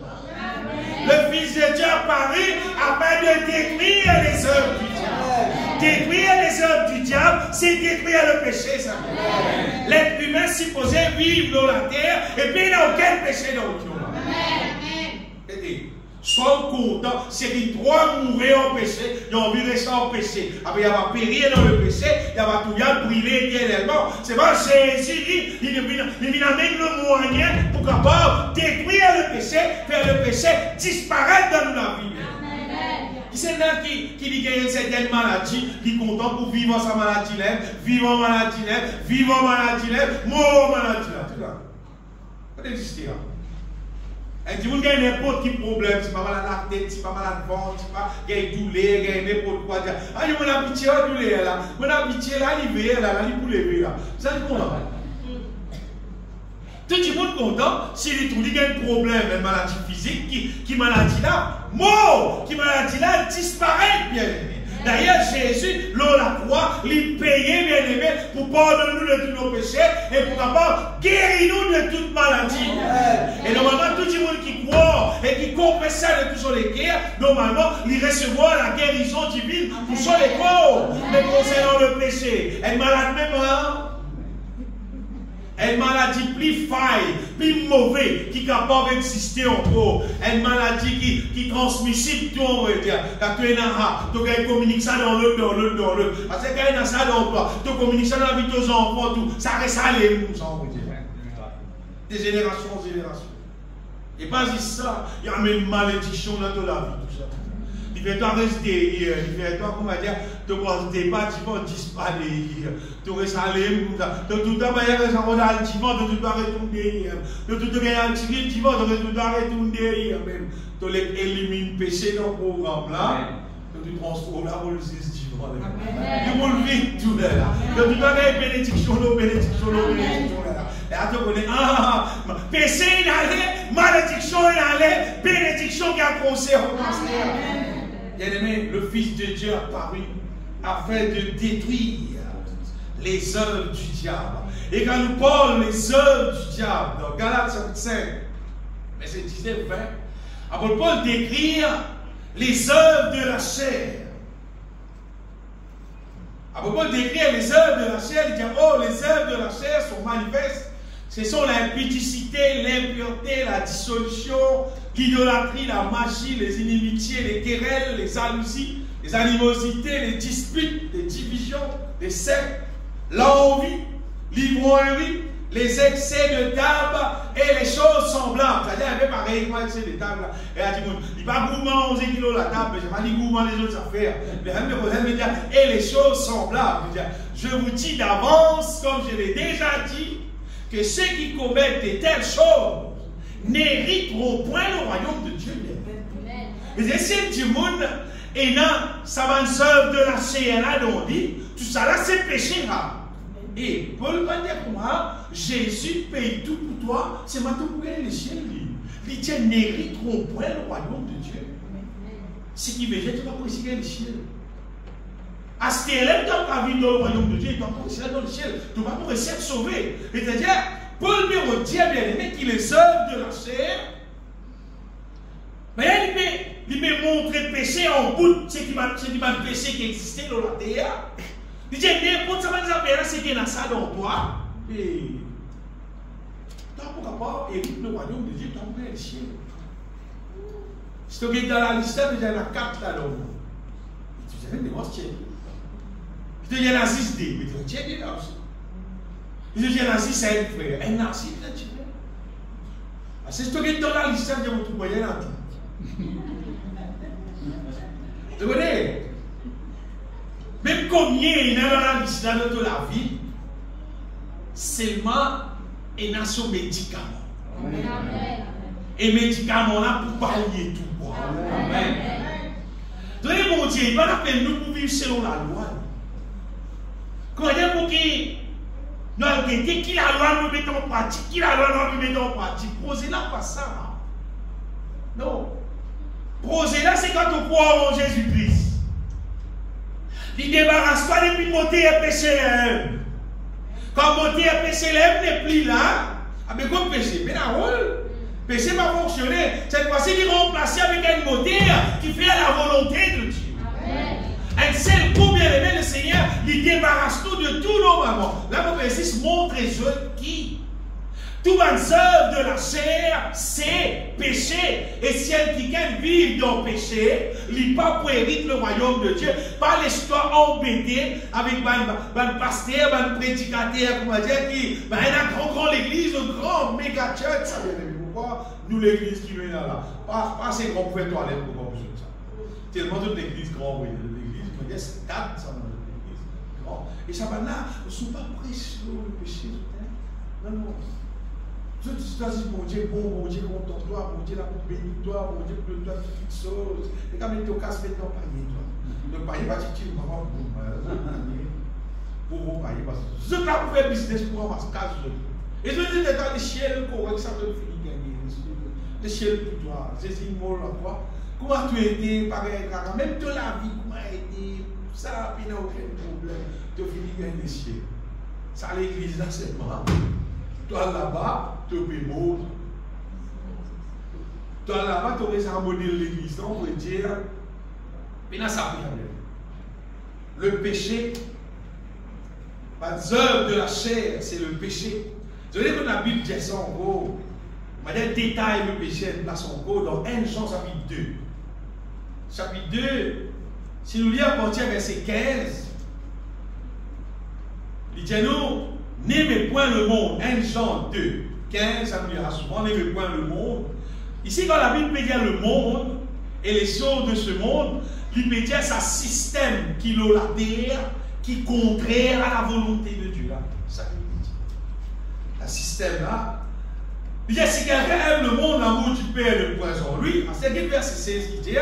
Le Fils de Dieu a paru afin de détruire les œuvres du diable. Détruire les œuvres du diable, c'est détruire le péché, ça. L'être humain supposé vivre dans la terre et puis il n'y a aucun péché dans le monde. Sois content, c'est qu'il doit mourir en péché, il a envie de rester en péché. Après, il va périr dans le péché, il va tout bien brûler éternellement. C'est pas Jésus, il vient avec le moyen pour capable détruire le péché, faire le péché disparaître dans la vie. C'est là qui dit qu'il y a une certaine maladie, qui est content pour vivre sa maladie, vivre en maladie, vivre en maladie, mourir en maladie. Tout là. Pas d'exister. Et tu vois, il y a n'importe quel problème, c'est pas mal à la tête, c'est pas mal à la ventre, c'est pas il y a une douleur, il y a n'importe quoi. Ah, il y a mon habitué à la douleur là, mon habitué là, il est là, il est pour lever là. Ça, c'est content. Tout le monde content, s'il trouve qu'il y a un problème, une maladie physique, qui maladie là, mort, qui maladie là, disparaît, bien aimé. D'ailleurs, Jésus, lors la croix, il payait, bien aimé, pour pardonner nous de tous nos péchés et pour capable guérir nous de toute maladie. Et normalement, tout le monde qui croit et qui comprend ça de tous les guerres, normalement, il recevra la guérison divine pour son les corps. Mais concernant le péché, elle est malade même, hein? Une maladie plus faille, plus mauvaise, qui est capable d'exister encore. Une maladie qui est transmissible, tout on veut dire. Quand tu es dans tu communiques ça dans l'autre. Parce que quand tu es dans ça dans toi, tu communiques ça dans la vie de tes enfants, tout. Ça reste à l'air, ça on veut dire. Des générations en générations. Et pas juste ça, il y a même une malédiction dans toute la vie, tout ça. Il fait toi rester hier, il fait toi, comment dire, tu ne restes pas, tu vas disparaître hier. Tu restes allé, tu tout le temps, il y a un rodal, tu vas retourner hier. Tu tout le temps, il y a un petit tu vas retourner hier même. Tu élimines le péché dans le programme là. Quand tu transformes la parole, c'est ce que tu vas faire. Tu vas le vivre tout là. Quand tu vas faire bénédiction, bénédiction. Et après, on est, péché il allait, malédiction il allait, bénédiction qui a conseillé. Bien aimé, le Fils de Dieu a paru afin de détruire les œuvres du diable. Et quand nous parlons des œuvres du diable, dans Galates chapitre 5, verset 19-20, apôtre Paul décrit les œuvres de la chair. Apôtre Paul décrit les œuvres de la chair, il dit, oh, les œuvres de la chair sont manifestes. Ce sont l'impudicité, l'impureté, la dissolution, l'idolâtrie, la magie, les inimitiés, les querelles, les jalousies, les animosités, les disputes, les divisions, les sectes, l'envie, l'ivrognerie, les excès de table et les choses semblables. C'est-à-dire, un peu pareil, moi, excès de table. Et elle dit, il n'y a pas gourmand 11 kilos la table, je n'ai pas dit gourmand les autres affaires. Et les choses semblables. Je vous dis d'avance, comme je l'ai déjà dit, que ceux qui commettent de telles choses n'hériteront point le royaume de Dieu. Mais si du monde et dans sa œuvre de la chair là, on dit, tout ça là c'est péché là. Et Paul va dire pour moi, Jésus paye tout pour toi, c'est maintenant pour gagner les ciels. Les dieux n'hériteront point le royaume de Dieu. Ce qui veut dire que tu vas pour essayer gagner les ciels. À ce moment-là, tu n'as pas vu dans le royaume de Dieu, tu vas pour essayer dans le ciel, tu vas pour essayer de sauver. C'est-à-dire, Paul me retient bien aimé qu'il les œuvres de la chair. Mais il m'a montré le péché en bout, c'est qui m'a le péché qui existait dans la terre. Il dit, n'importe ça va dire, c'est qu'il y a ça dans toi. Et tu n'as pas hérité le royaume de Dieu, tu as ouvert le ciel. Si tu regardes dans la liste, il y en a 4 là-dedans. Tu sais, mais moi, c'est il y en a 6 D, mais tu es là aussi. Il y en a 6 à un frère. Un narcisse, tu es. Si tu regardes dans la liste, il y a tout moyen à tout. Tu connais? Même combien il y a dans la liste de la vie, seulement une nation médicament. Et médicament là pour pallier tout. Amen. Donc, mon Dieu, il va appeler nous pour vivre selon la loi. Comment dire pour qui nous avons dit qui la loi nous met en pratique, qui la loi nous met en pratique. Posez là pas ça. Non. Posez là, c'est quand on croit en Jésus-Christ. Il débarrasse pas depuis monter et péché. Quand monter et péché n'est plus là, avec quoi péché? Mais la rôle. Péché va fonctionner. Cette fois-ci, il est remplacé avec un moteur qui fait la volonté de Dieu. Amen. Un seul coup, bien aimé, le Seigneur, il débarrasse tout de tout normalement. Là, mon verset montre qui. Tout les œuvres de la chair, c'est péché. Et si quelqu'un vit dans le péché, il n'est pas pour hériter le royaume de Dieu. Pas l'histoire embêtée avec un pasteur, un prédicateur, comment dire, qui a une grande église, une grande méga church. Ça vient de pourquoi nous, l'église qui vient là. Pas ces grands frères toilettes pour qu'on puisse ça. Tellement toute l'église grande, oui. L'église, je me dis, c'est 4, ça, l'église grande. Et ça va là, ne sont pas précieux le péché. Non, non. Tu dis, bon Dieu, bon Dieu, content toi, bon Dieu, là pour bénir toi, bon Dieu, pour toi, toutes choses. Et quand tu casses maintenant, panier, toi. Le panier va te dire, maman, pour panier, parce que je ne peux pas faire business pour avoir 15 jours. Et je dis, dans les chiens, correct, ça te finit gagner. Les chiens pour toi, c'est une mort à toi. Comment tu as été, pareil, même toute la vie, comment tu as été, ça, il n'y a aucun problème. Tu finis gagner les chiens. Ça, l'église, là, c'est moi. Toi là-bas, tu peux mourir. Toi là-bas, tu aurais harmonié l'église. On veut dire, mais là, ça peut. Le péché, les œuvres de la chair, c'est le péché. Vous voyez que la Bible dit ça en gros. On va dire détail le péché, place en gros dans 1 Jean chapitre 2. Chapitre 2, si nous lisons à partir du verset 15, il dit nous, n'aimez point le monde. 1 Jean 2, 15, ça nous dira souvent, n'aimez point le monde. Ici, quand la Bible peut dire le monde et les choses de ce monde, il peut dire ça système qui est la terre, qui est contraire à la volonté de Dieu. Là. Ça veut dire. Un système là, il dit si quelqu'un aime le monde, l'amour du Père est le poison. Lui, c'est le verset 16 qui dit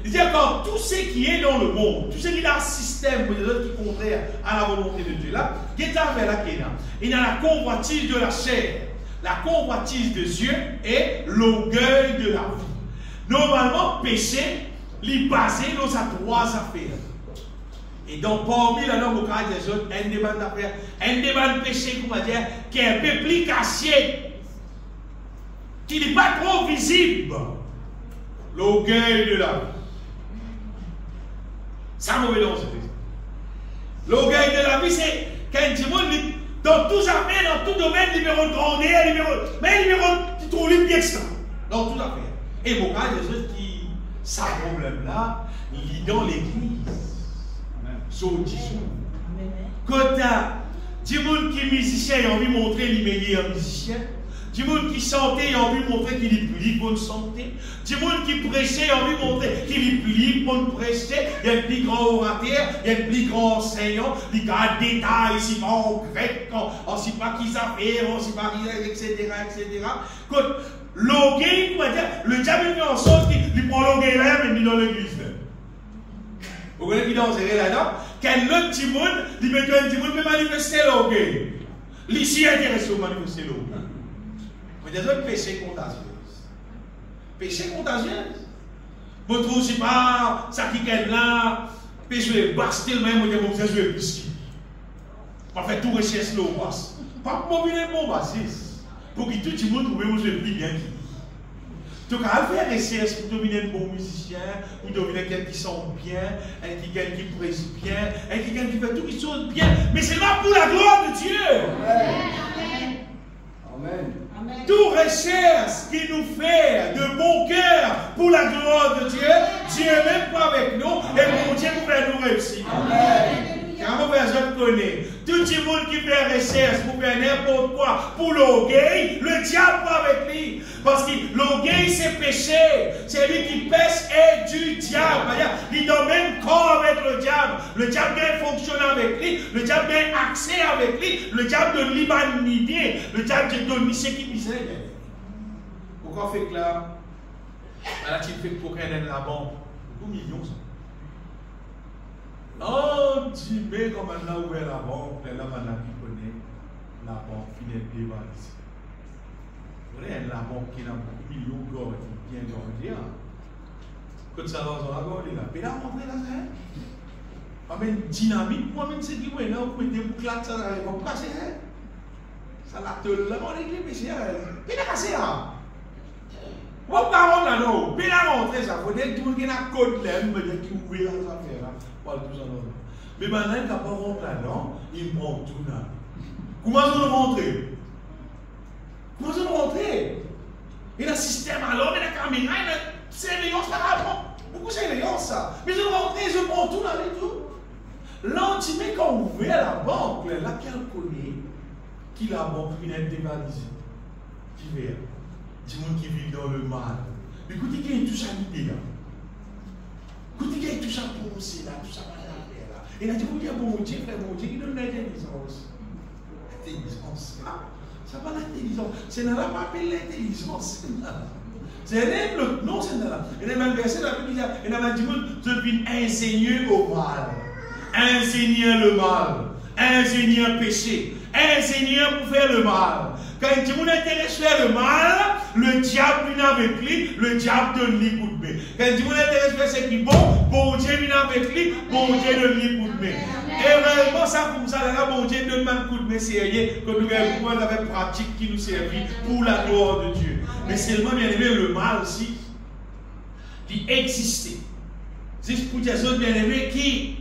Il dit encore, tout ce qui est dans le monde, tout ce qui est dans le système, pour les autres qui est contraire à la volonté de Dieu, là, qui est avec la Kéna. Il y a la convoitise de la chair, la convoitise des yeux et l'orgueil de la vie. Normalement, péché, il est basé dans ces trois affaires. Et donc, parmi la norme au cas des autres, un débat d'affaires, un débat de péché, comment dire, qui est un peu plus caché, qui n'est pas trop visible. L'orgueil de la vie. Ça mauvais dans ce pays. L'orgueil de la vie, c'est quand du monde, dans tout affaire, dans tout domaine, numéro de grandeur, numéro qui trouve lui bien ça. Dans tout affaire. Et mon cas, des autres qui, ça problème-là, il est dans l'église. Sur 10 jours. Quand du monde qui est musicien, il a envie de montrer qu'il est meilleur musicien. Du monde qui chantait, il a envie de montrer qu'il est plus bonne santé. Du monde qui prêchait, il a envie de montrer qu'il est plus bon prêcher. Il y a un plus grand orateur, il y a un plus grand enseignant. Il y a des détails, ici pas en grec, on ne sait pas qui ça fait, on ne sait pas qui, etc. Quand l'orgueil, on va dire, le diable fait en sorte qu'il prend l'orgueil là, mais il est dans l'église. Vous voyez qu'il est dans là-dedans? Quand l'autre petit monde, il met un petit monde, peut manifester l'orgueil. L'ici intéressé au manifester l'orgueil. Mais des autres péchés contagieux. Péché contagieux. Vous ne trouvez pas ça qui est là, péché basse tellement, vous avez besoin de plus. On fait tout recherche là au basse. Pas pour mobile bon bassiste. Pour que tout le monde trouve que vous bien qui. Donc, à faire recherche pour dominer un bon musicien, ou dominer quelqu'un qui sent bien, quelqu'un qui prêche bien, quelqu'un qui fait tout qui sonne bien. Mais c'est là pour la gloire de Dieu. Amen. Amen. Amen. Tout recherche qui nous fait de bon cœur pour la gloire de Dieu, Dieu est même pas avec nous, et mon Dieu pour faire nous réussir. Amen. Quand personne connaît, tout le monde qui fait recherche pour faire n'importe quoi pour l'orgueil, le diable va avec lui. Parce que l'orgueil c'est péché. C'est lui qui pêche et du diable. Il est dans le même corps avec le diable. Le diable vient fonctionner avec lui. Le diable vient accès avec lui. Le diable donne l'humanité. Le diable te donne ce qui misère. Pourquoi fait que là, tu fais pour qu'elle ait la banque? Beaucoup millions ça. Oh, tu mets comme on a ouvert la banque, là, maintenant qui connaît la banque qui est dévalisée. Vous voyez, la banque qui a beaucoup de millions de dollars qui vient d'en quand ça va dans la gorge, là, mais là, on va là, ça. Même dynamique, moi-même, c'est qui, ouais, là, vous mettez des bouclates, ça va pas casser, hein. Ça l'a te là, on est les péchés, puis là, casser, hein. On va pas rentrer là, non. Puis là, rentrer, ça, faut dire que tout le monde qui a un code là, mais qui ouvre les affaires, là. Mais maintenant, il n'a pas rentré là-dedans, il prend tout là. Comment ça rentrer? Comment ça rentrer? Il y a un système alors, il y a la caméra, il y a surveillance là-bas. Beaucoup de surveillance ça. Mais je rentre, je prends tout là et tout. Là, tu mets quand on ouvre la banque, là, qu'elle connaît, qui la banque vient être dévalisée. Qui vient? Du monde qui vit dans le mal. Écoutez, il y a tout ça l'idée là. Écoutez, il y a tout ça pour penser là, tout ça pour faire là. Et là, tu dis, bon Dieu, frère, mon Dieu, il donne l'intelligence. L'intelligence. Ça va l'intelligence. C'est dans la pas l'intelligence. C'est l'autre. Non, c'est dans la. Et dans le même verset, la Bible dit, et dans le monde, je devine ingénieux au mal. Ingénieux le mal. Ingénieux péché. Ingénieux pour faire le mal. Quand tu m'intéresse faire le mal, le diable vient avec lui, le diable donne lui coup de main. Quand tu m'intéresse faire ce qui est bon, bon Dieu vient avec lui, bon Dieu donne lui coup de main. Et vraiment, ça comme ça, là, bon Dieu donne même coup de main sérieux, que nous avons pratique qui nous servit pour la gloire de Dieu. Mais seulement, bien aimé, le mal aussi, qui existait. C'est pour des autres bien aimés qui,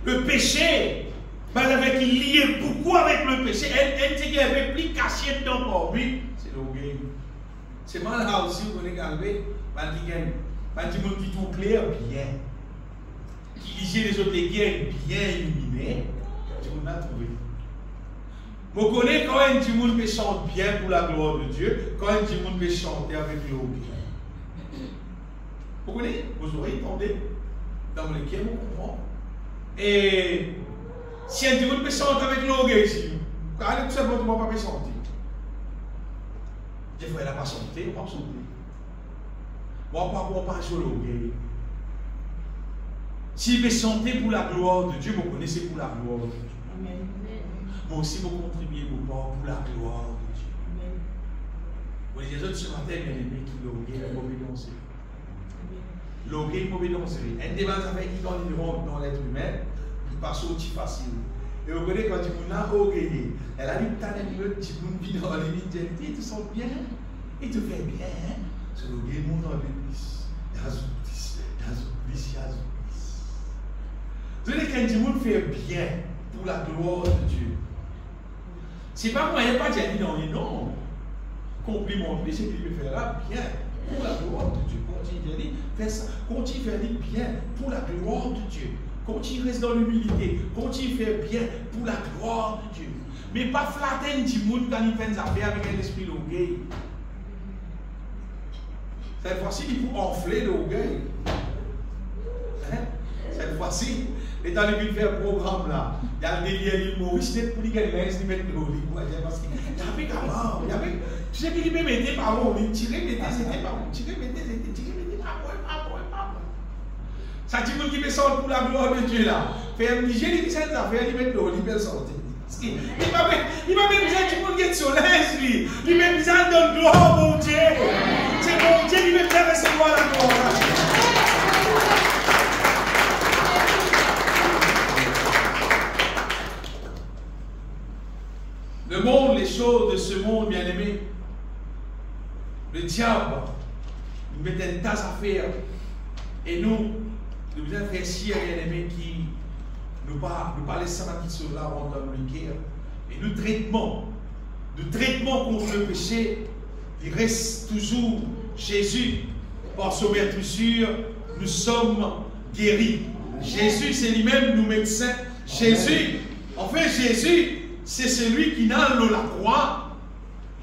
le péché, mais avec lié beaucoup avec le péché, elle dit qu'il y avait plus caché dedans pour lui. C'est l'orgueil. C'est mal là aussi, vous connaissez Galvé, il y a des gens qui sont clairs bien, qui lisent les autres guerres bien illuminés, tout le monde a trouvé. Vous connaissez quand un petit monde peut chanter bien pour la gloire de Dieu, quand un petit monde peut chanter avec l'orgueil. Vous connaissez? Vous aurez entendu dans lesquels on comprend. Et si un petit peut chanter avec l'orgueil ici, allez tout simplement pas chanter. Des fois, elle n'a pas chanté, on va chanter. Moi, pas jouer l'orgueil. Si vous chanter pour la gloire de Dieu, vous connaissez pour la gloire de Dieu. Amen. Moi aussi, vous contribuez pour la gloire de Dieu. Amen. Vous les autres ce matin, bien aimés, qui l'orgueil est mauvais danser. L'orgueil est mauvais danser. Un des affaires qui dans l'être humain, il passe au petit facile. Et vous connaissez quand tu m'as orgueillé, elle a dit que tu as un peu, tu m'as dans les limites, tu te sens bien, et tu fais bien. C'est l'orgueil monte dans l'église. Il y a Zoublis. Vous savez, quand du monde fait bien pour la gloire de Dieu, c'est pas moi, il n'y a pas de dire non. Complimente-lui, c'est qu'il me fera bien pour la gloire de Dieu. Continue à dire, fais ça. Continue à faire bien pour la gloire de Dieu. Continue à rester dans l'humilité. Continue à faire bien pour la gloire de Dieu. Mais pas flatter du monde quand il fait des affaires avec un esprit d'orgueil. Cette fois-ci, il faut enfler l'orgueil. Hein? Cette fois-ci, et dans le but de faire un programme là, il y a des liens humoristes pour les gars, ils mettent le lit. Parce qu'il y avait comment? Tu sais qu'il peut mettre par où? Il tirait, mettait, c'était par où? Tirait, mettait, par où? Ça dit qu'il peut sortir pour la gloire de Dieu là. Faire un Niger, il dit cette affaire, il met le lit, il peut sortir. Il m'a même besoin du monde qui est sur l'aise, lui. Il m'a besoin de gloire, mon Dieu. C'est mon Dieu qui veut faire recevoir la gloire. Le monde, les choses de ce monde, bien aimé, le diable nous met un tas d'affaires. Et nous devons faire si, bien aimé, qui nous pas laisser ça qui sont là, on doit nous l'écrire. Et nous traitement contre le péché, il reste toujours Jésus. Par son meurtrissure, nous sommes guéris. Jésus, c'est lui-même, nous médecins. Jésus, Jésus, c'est celui qui n'a la croix,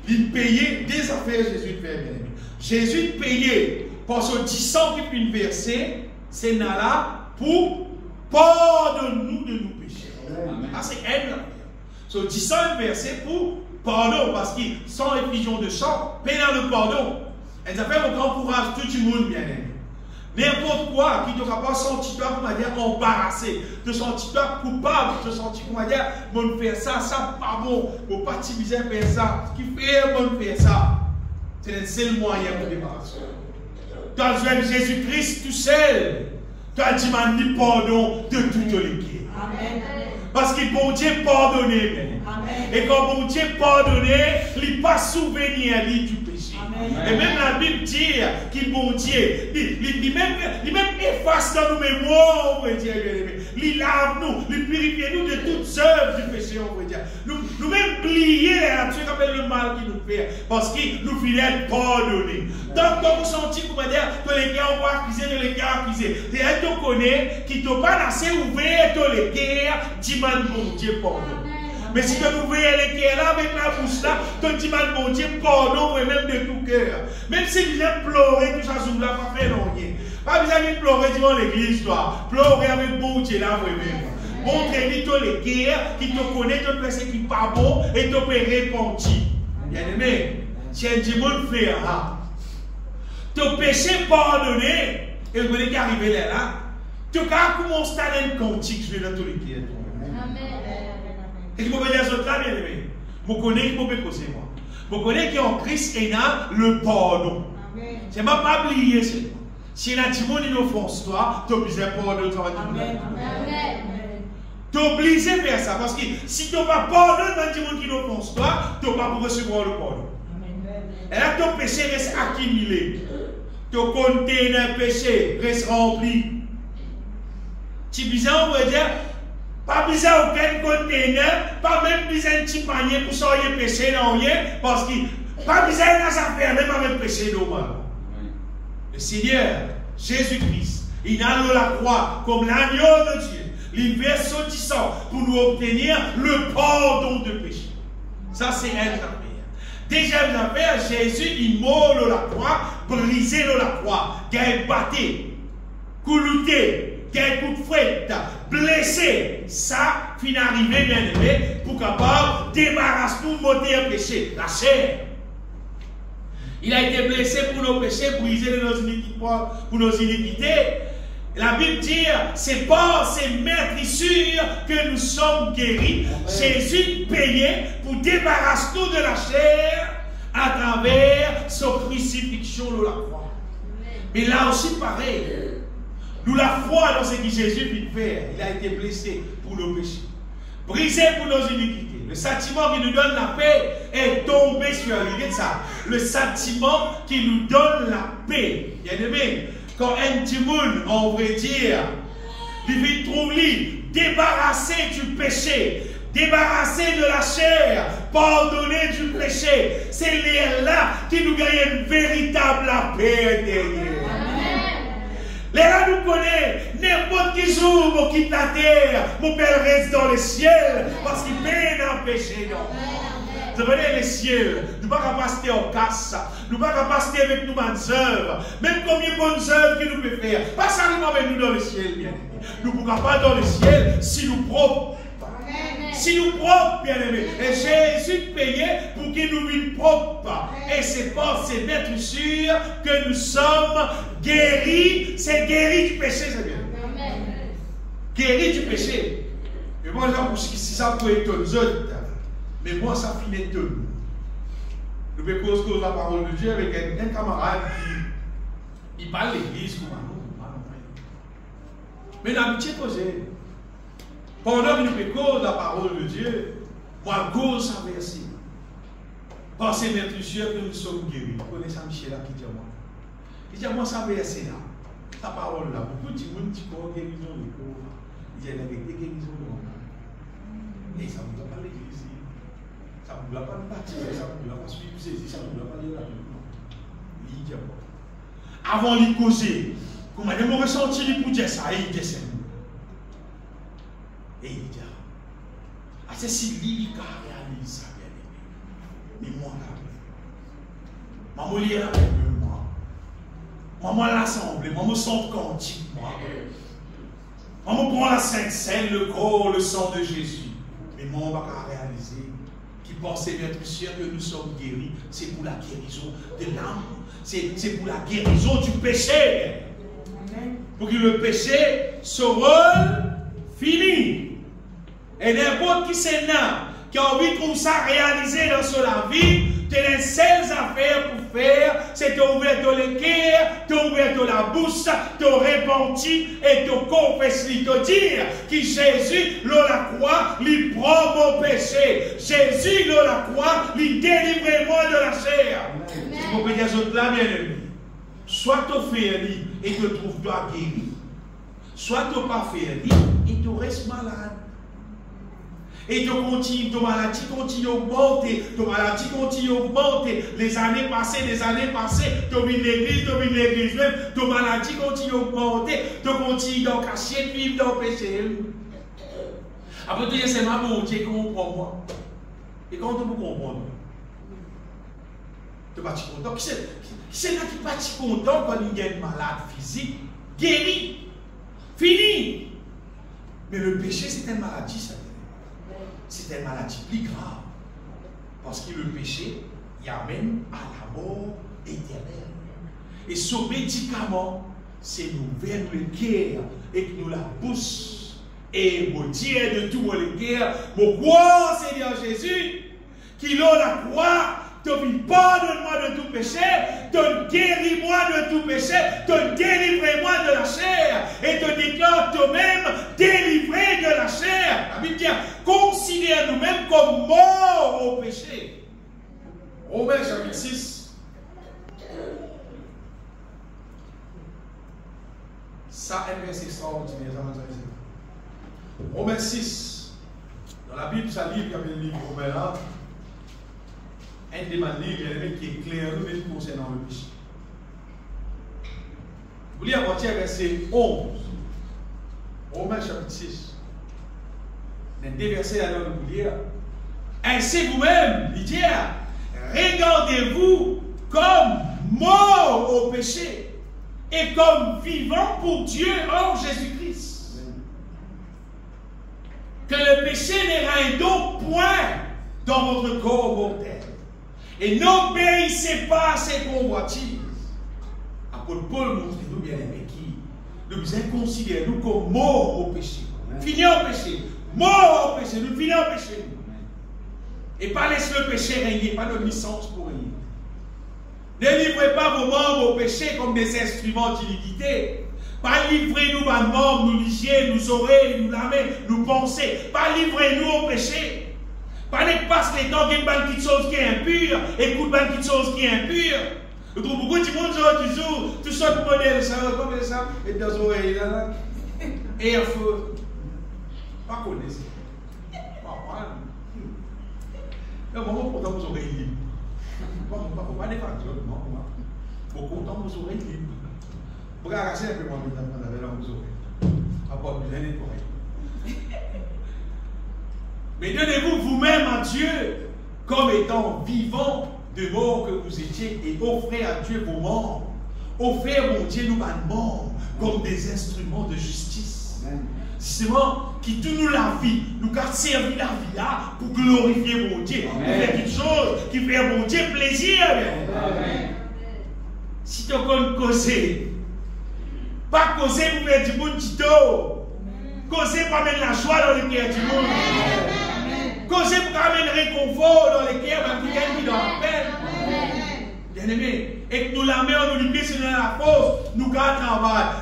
il payait des affaires, Jésus de faire bien aimé. Jésus payait, parce que 10 ans qui puis verser, c'est là pour pardonner-nous de nos péchés. Ah, c'est elle la prière. So, 10 ans versé pour pardon, parce que sans effusion de sang, pénal le pardon. Elle s'appelle mon grand courage, tout le monde bien aimé. N'importe quoi qui ne t'aura pas senti toi, comment dire, embarrassé, te sentir toi coupable, te sentir, comment dire, bon faire ça, ça pas bon, mon parti bizarre faire ça, qui fait bon faire ça. C'est le seul moyen de débarrasser. Tu as besoin de Jésus-Christ tout seul. Tu as demandé pardon de toutes les guerres. Amen. Parce que bon Dieu pardonné. Et quand bon Dieu pardonné, il pas souvenir du péché. Amen. Et même la Bible dit qu'il bon Dieu, il même efface dans nos mémoires, on va dire, il lave nous, il purifie nous de toutes œuvres du péché, on va dire. Nous même plier là-dessus, comme le mal qui nous fait, parce qu'il nous finit pardonner. Donc, quand vous sentez, comment dire, que les gars ont accusé, de les gars accusés, c'est un qui connaît, qui t'a pas assez ouvert, les guerres, dis-moi, bon Dieu, pardon. Mais si tu ouvres les cœurs là, avec la bouche là, tu dis mal, bon Dieu, pardon, même de tout cœur. Même si tu viens pleurer, tout ça, je ne vais pas faire rien. Pas besoin de pleurer devant l'église, toi. Pleurer avec bon Dieu là, vraiment. Montrez-lui tous les guerres qui te connaissent, toutes les personnes qui ne sont pas bon et te peut répondre. Bien aimé, si un démon fait ça, ton péché pardonné, et vous voulez qu'arriver là, tu as commencé à aller cantique, je vais dans tous les guerres. Amen. Et qui peut dire ça très bien aimé. Je connais qui peut causer moi. Je connais qu'en Christ, il y a le pardon. Je ne vais pas oublier ça. Si il y a des gens qui offensent toi, tu es obligé de pardonner toi. Tu es obligé de faire ça. Parce que si tu ne vas pas pardonner des gens qui offensent toi, tu ne vas pas recevoir le pardon. Et là, ton péché reste accumulé. Ton conteneur péché reste rempli. Tu es bizarre, on va dire. Pas besoin aucun conteneur, pas même besoin de petit panier pour sortir péché dans rien, parce que pas besoin de faire même avec péché normal. Le Seigneur, Jésus-Christ, il a la croix comme l'agneau de Dieu, il verse son sang pour nous obtenir le pardon de péché. Ça, c'est un affaire. Deuxième affaire, Jésus, il mord la croix, brisé la croix, il a battu, coulouté, quel coup de fouette, blessé, ça finit arrivé bien aimé pour capable débarrasser tout moteur péché, la chair. Il a été blessé pour nos péchés, brisé de pour nos iniquités. La Bible dit, c'est par ces meurtrissures que nous sommes guéris. Jésus payait pour débarrasser nous de la chair à travers sa crucifixion de la croix. Mais là aussi pareil, nous la foi dans ce que Jésus vient faire. Il a été blessé pour nos péchés, brisé pour nos iniquités. Le sentiment qui nous donne la paix est tombé sur lui. Regardez ça. Le sentiment qui nous donne la paix. Bien aimé, quand un petit monde, on vrai dire, il trouve lui débarrassé du péché, débarrassé de la chair, pardonné du péché. C'est là qui nous gagne une véritable paix derrière. Les gens nous connaissent, n'importe qui jour, mon quitte la terre, mon père reste dans le ciel, parce qu'il peine un péché. Vous voyez les ciels, nous ne pouvons pas passer en casse, nous ne pouvons pas passer avec nos bonnes œuvres, même combien de bonnes œuvres que nous pouvons faire. Pas seulement avec nous dans le ciel, bien aimé. Nous ne pouvons pas dans le ciel si nous propres. Si nous propres, bien aimés. Et Jésus payait pour qu'il nous vienne propre. Et c'est par ces meurtrissures que nous sommes guéris. C'est guéri du péché, c'est bien. Guéri du péché. Mais moi, si ça peut être aux autres, mais moi, ça finit de nous. Nous pouvons causer la parole de Dieu avec un camarade qui parle de l'église comme nous. Mais l'amitié causée. Pendant que nous cause la parole de Dieu, moi, cause sa verset. Par ces meurtrissures que nous sommes guéris. Vous connaissez Michel là qui dit à moi. Il dit à moi, sa verset là, sa parole là, beaucoup de gens qui ont guérison de corps. Il dit, il y a des guérisons de corps. Et ça ne vous a pas l'église. Ça ne vous a pas le baptême, ça ne vous a pas suivi, ça ne vous a pas dit là. Il dit à moi. Avant de causer, comment est-ce que vous ressentez pour dire ça? Il dit ça. Et il dit, c'est si lui qui réalise ça, bien aimé. Mais moi, maman lit la Bible, moi. Maman l'assemblée, maman chante cantique, moi. Maman prend la Sainte Seine, le corps, le sang de Jésus. Mais moi, on va pas réaliser qui pensait être sûr que nous sommes guéris. C'est pour la guérison de l'âme. C'est pour la guérison du péché. Pour que le péché se rôle fini. Et n'importe qui c'est là, qui a envie de trouver ça réalisé dans son vie, tu as les seules affaires pour faire, c'est de ouvrir le cœur, de ouvrir la bouche, de repentir et de confesser, de dire que Jésus, la croix, lui prend mon péché. Jésus, la croix, lui délivre moi de la chair. Si vous pouvez dire ça là, bien aimé, soit tu fais et te trouves toi guéri, soit tu pas fait et tu restes malade. Et ton maladie continue à augmenter, les années passées, tu vis l'église même, ton maladie continue à augmenter, tu continues à cacher, vivre dans le péché. Après, tu dis, c'est ma bonté qui comprend moi. Et quand tu me comprends, tu n'es pas content. C'est là qui n'est pas content quand il y a une malade physique, guéri, fini. Mais le péché, c'est une maladie, ça. C'est une maladie plus grave. Parce que le péché, il amène à la mort éternelle. Et ce médicament, c'est nous vers le cœur et que nous la bouche. Et vous dire de tout le cœur, mon croix, Seigneur Jésus, qui l'a la croix, te pardonne-moi de tout péché, te guéris-moi de tout péché, te délivre-moi de la chair, et te déclare toi-même délivré de la chair. La Bible dit, considère nous-mêmes comme morts au péché. Romains chapitre 6. Ça, un verset extraordinaire. Romains 6. Dans la Bible, ça livre, il y a le livre Romains là. Un des livres qui est clair, nous concernant le péché. Vous lisez à partir du verset 11. Romains chapitre 6. Les deux versets à vous lire. Ainsi vous-même, il dit, regardez-vous comme mort au péché et comme vivant pour Dieu en Jésus-Christ. Que le péché ne règne donc point dans votre corps mortel. Et n'obéissez pas à ces convoitises. Apôtre Paul montre nous bien aimés qui nous considérons nous comme morts au péché. Finis au péché. Mort au péché. Nous finissons au péché. Et pas laisser le péché régner. Pas de licence pour régner. Ne livrez pas vos membres au péché comme des instruments d'iniquité. Pas livrez-nous nos membres, nous ligier, nous oreilles, nous lamer, nous penser. Pas livrez-nous au péché. Pas ne passe les temps qu'il y a une petite chose qui est impure, écoute une petite chose qui est impure. Je trouve beaucoup de monde toujours, tout ça de modèle, ça, comme ça, et dans les oreilles là, et un feu. Pas connaître. Pas le moment pourtant vous aurez libre. Pas des facteurs, non. Beaucoup de temps vous aurez libre. Vous regardez un peu moins de temps qu'on avait là, vous aurez. À part bien nettoyer. Mais donnez-vous vous-même à Dieu comme étant vivant de mort que vous étiez et offrez à Dieu vos membres. Offrez, mon Dieu, nous, nos membres comme des instruments de justice. Justement, qui tout nous la vie, nous car servir la vie là pour glorifier mon Dieu, pour faire quelque chose qui fait mon Dieu plaisir. Amen. Si tu as causé, pas causer pour faire du monde tito, causer pour amener la joie dans le cœur du monde, causer pour amener le réconfort dans le cœur de quelqu'un qui dans la peine. Bien aimé. Et que nous la mettons, nous libérons sur la force, nous gardons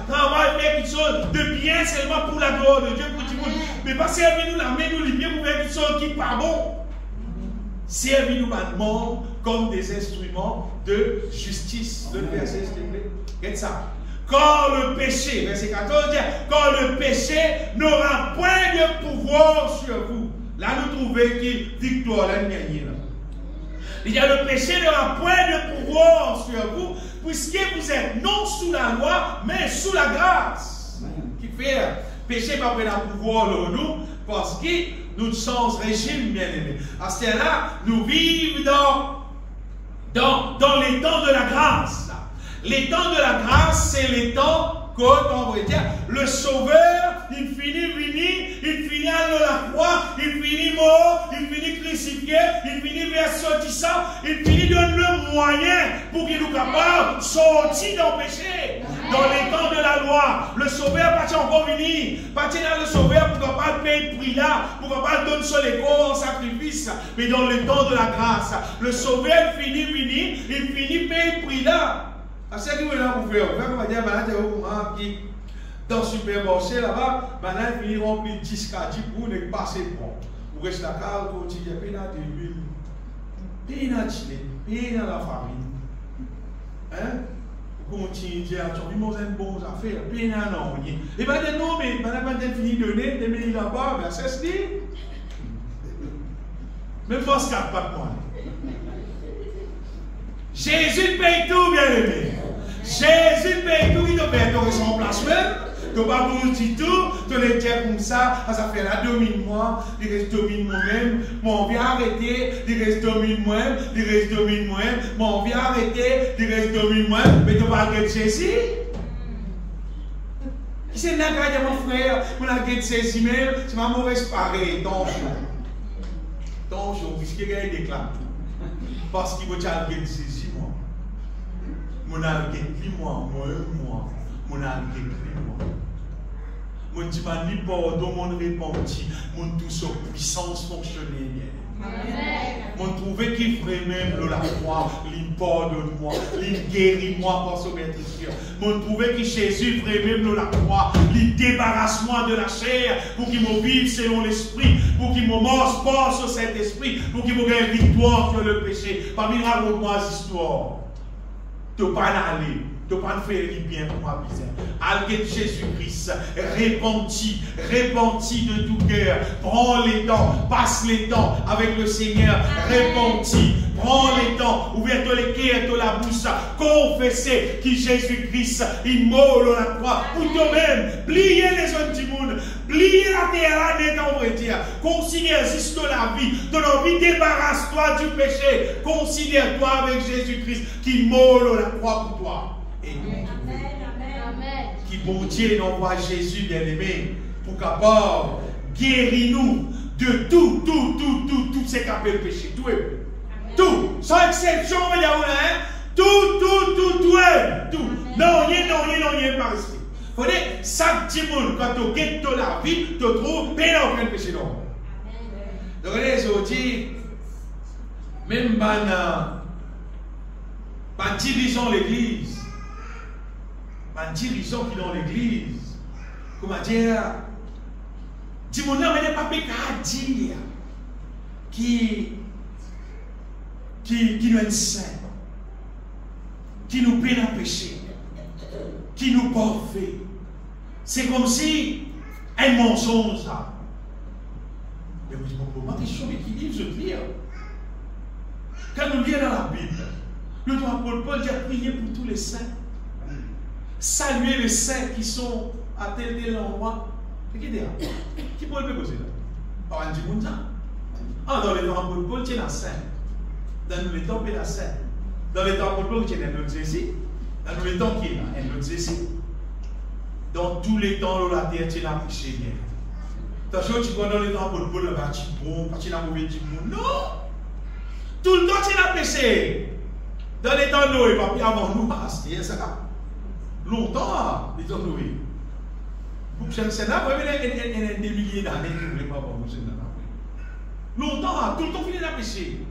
travail, faire quelque chose de bien seulement pour la gloire de Dieu, pour tout le monde. Mais pas servir nous la main, nous libérer pour faire quelque chose qui n'est pas bon. Servir nous maintenant comme des instruments de justice. Le verset, s'il te plaît. Regarde ça. Quand le péché, verset 14 dit, quand le péché n'aura point de pouvoir sur vous. Là, nous trouvons qui victoire, là, gagné là. Il y a le péché n'aura point de pouvoir sur vous, puisque vous êtes non sous la loi, mais sous la grâce. Qui fait péché pas prendre un pouvoir sur nous, parce que nous sommes régime, bien aimé. À ce là nous vivons dans les temps de la grâce. Les temps de la grâce, c'est les temps on va dire, le Sauveur, il finit venu, il finit à la croix, il finit mort, il finit crucifié, il finit versotissant, il finit donner le moyen pour qu'il nous capable de sortir dans le péché. Dans les temps de la loi, le Sauveur pas encore venu, pas dans le Sauveur pour capable payer le prix là, pour capable donner sur les corps en sacrifice, mais dans les temps de la grâce, le Sauveur finit venu, il finit payer le prix là. C'est ce que vous voulez pour faire. Vous pouvez dire, qui dans le supermarché là-bas, il finit rempli 10 caddies pour ne pas passer bon. Vous restez là, vous continuez, payer dans l'huile, payer dans le gilet, payer dans la farine. Hein? Vous continuez à dire, tu as une bonne affaire, payer dans l'oignon. Et bien, non, mais maintenant, vous fini de donner, vous avez là-bas, verset 10. Même pas ce qu'il n'y a pas de moi. Jésus paye tout, bien aimé. Jésus paye tout, il te paye ton remplacement. Tu ne vas pas vous dire tout, tu les tiens comme ça, ça fait là domine-moi, il reste domine moi-même, mon bien arrêté, il reste domine moi-même, il reste domine moi-même, mon bien arrêté, il reste domine moi-même, mais tu vas regarder Jésus. Qui c'est là que mon frère, pour la guette Jésus même, c'est ma mauvaise pareille, ton jour, puisqu'il y a des déclats. Parce qu'il veut dire que Jésus, moi. Mon alguette, moi. Mon alguette, moi. Mon dit, ni pardon, mon repenti, mon tout sa puissance fonctionnelle. Mon trouvé qui ferait même la croix, il pardonne-moi, il guérit-moi par son maîtrise. Mon trouvé qui Jésus ferait même la croix, il débarrasse-moi de la chair pour qu'il me vive selon l'esprit, pour qu'il me morce pas sur cet esprit, pour qu'il me gagne victoire sur le péché. Parmi raconte-moi cette histoire. Tu ne peux pas aller. Tu ne peux pas faire du bien pour ma misère. Alguette Jésus-Christ, répandu de tout cœur. Prends les temps, passe les temps avec le Seigneur. Répandu, prends les temps, ouvre les cœurs de la bouche. Confessez que Jésus-Christ, il meurt à la croix pour toi-même. Pliez les gens du monde. Pliez la terre là, on va dire. Considère juste la vie. Ton envie, débarrasse-toi du péché. Considère-toi avec Jésus-Christ qui meurt à la croix pour toi. Et qui bon Dieu envoie Jésus bien-aimé pour capable guérir nous de tout ces capés de péché. Tout sans exception, tout. Non, rien par ici. Faut dire, chaque petit monde, quand tu quittes la vie, tu trouves, mais non, aucun péché non. Donc, les autres, même pas dirigeant l'église, pas dirigeant qui dans l'église, comment dire, dis-moi, non, mais n'est pas péché à dire qui nous est saint, qui nous peine à pécher, qui nous porte. C'est comme si un mensonge ça. Mais vous dites, ma question est qui dit, je lis. Quand nous lisons dans la Bible, le droit Paul dit prier pour tous les saints. Saluer les saints qui sont à tel endroit. Qui peut le poser là? Par un petit monde. Dans les temps Paul, tu es la saint. Dans les temps, tu es la saint. Dans les temps Paul, tu es un autre ici. Dans les temps, qui est là, un autre ici. Dans tous les temps, la terre, tu es la péché bien. Attention, tu vois dans les temps Paul, le bâti bon, tu es la mauvaise du monde. Non! Tout le temps, tu es la péché. Dans les temps Noé, papi, avant nous, c'est ça. Longtemps, les temps Noé. Pour que c'est là, vous avez des milliers d'années que vous ne pas voir, c'est là. Longtemps, tout le temps, il est la péché.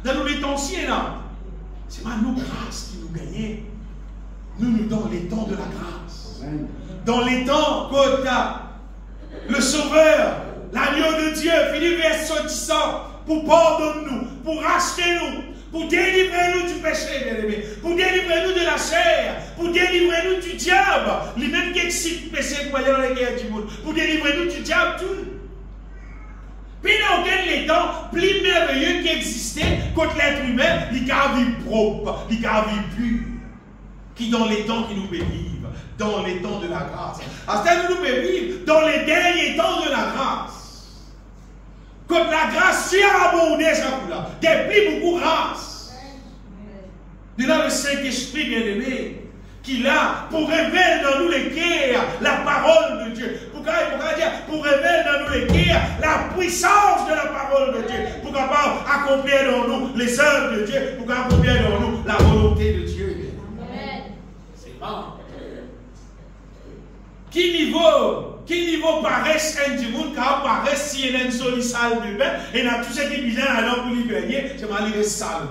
Dans les temps anciens, là, c'est pas nos grâces qui nous gagnent. Nous, dans les temps de la grâce. Dans les temps, quand le Sauveur, l'agneau de Dieu, Philippe verset 10, pour pardonner-nous, pour racheter-nous, pour délivrer-nous du péché, bien-aimé, pour délivrer-nous de la chair, pour délivrer-nous du diable, lui-même qui excite le péché pour aller dans la guerre du monde, pour délivrer-nous du diable, tout. Puis dans les temps plus merveilleux qui existait contre l'être humain, il y a une vie propre, il y a une vie pure, qui dans les temps qui nous peut vivre, dans les temps de la grâce. À ce temps nous peut vivre dans les derniers temps de la grâce. Quand la grâce s'y a abondé, ça vous là, depuis beaucoup de grâce. De là le Saint-Esprit bien-aimé, qui là, pour révéler dans nous les cœurs la parole de Dieu. Pour révéler dans nous les cœurs la puissance de la parole de Dieu. Pour capable accomplir dans nous les œuvres de Dieu. Pour accomplir dans nous la volonté de Dieu. C'est bon. Qui niveau paresse un du monde, car paresse si il y a une solide salle de bain, et dans tout ce qui vient alors pour lui baigner, c'est mal il est sale.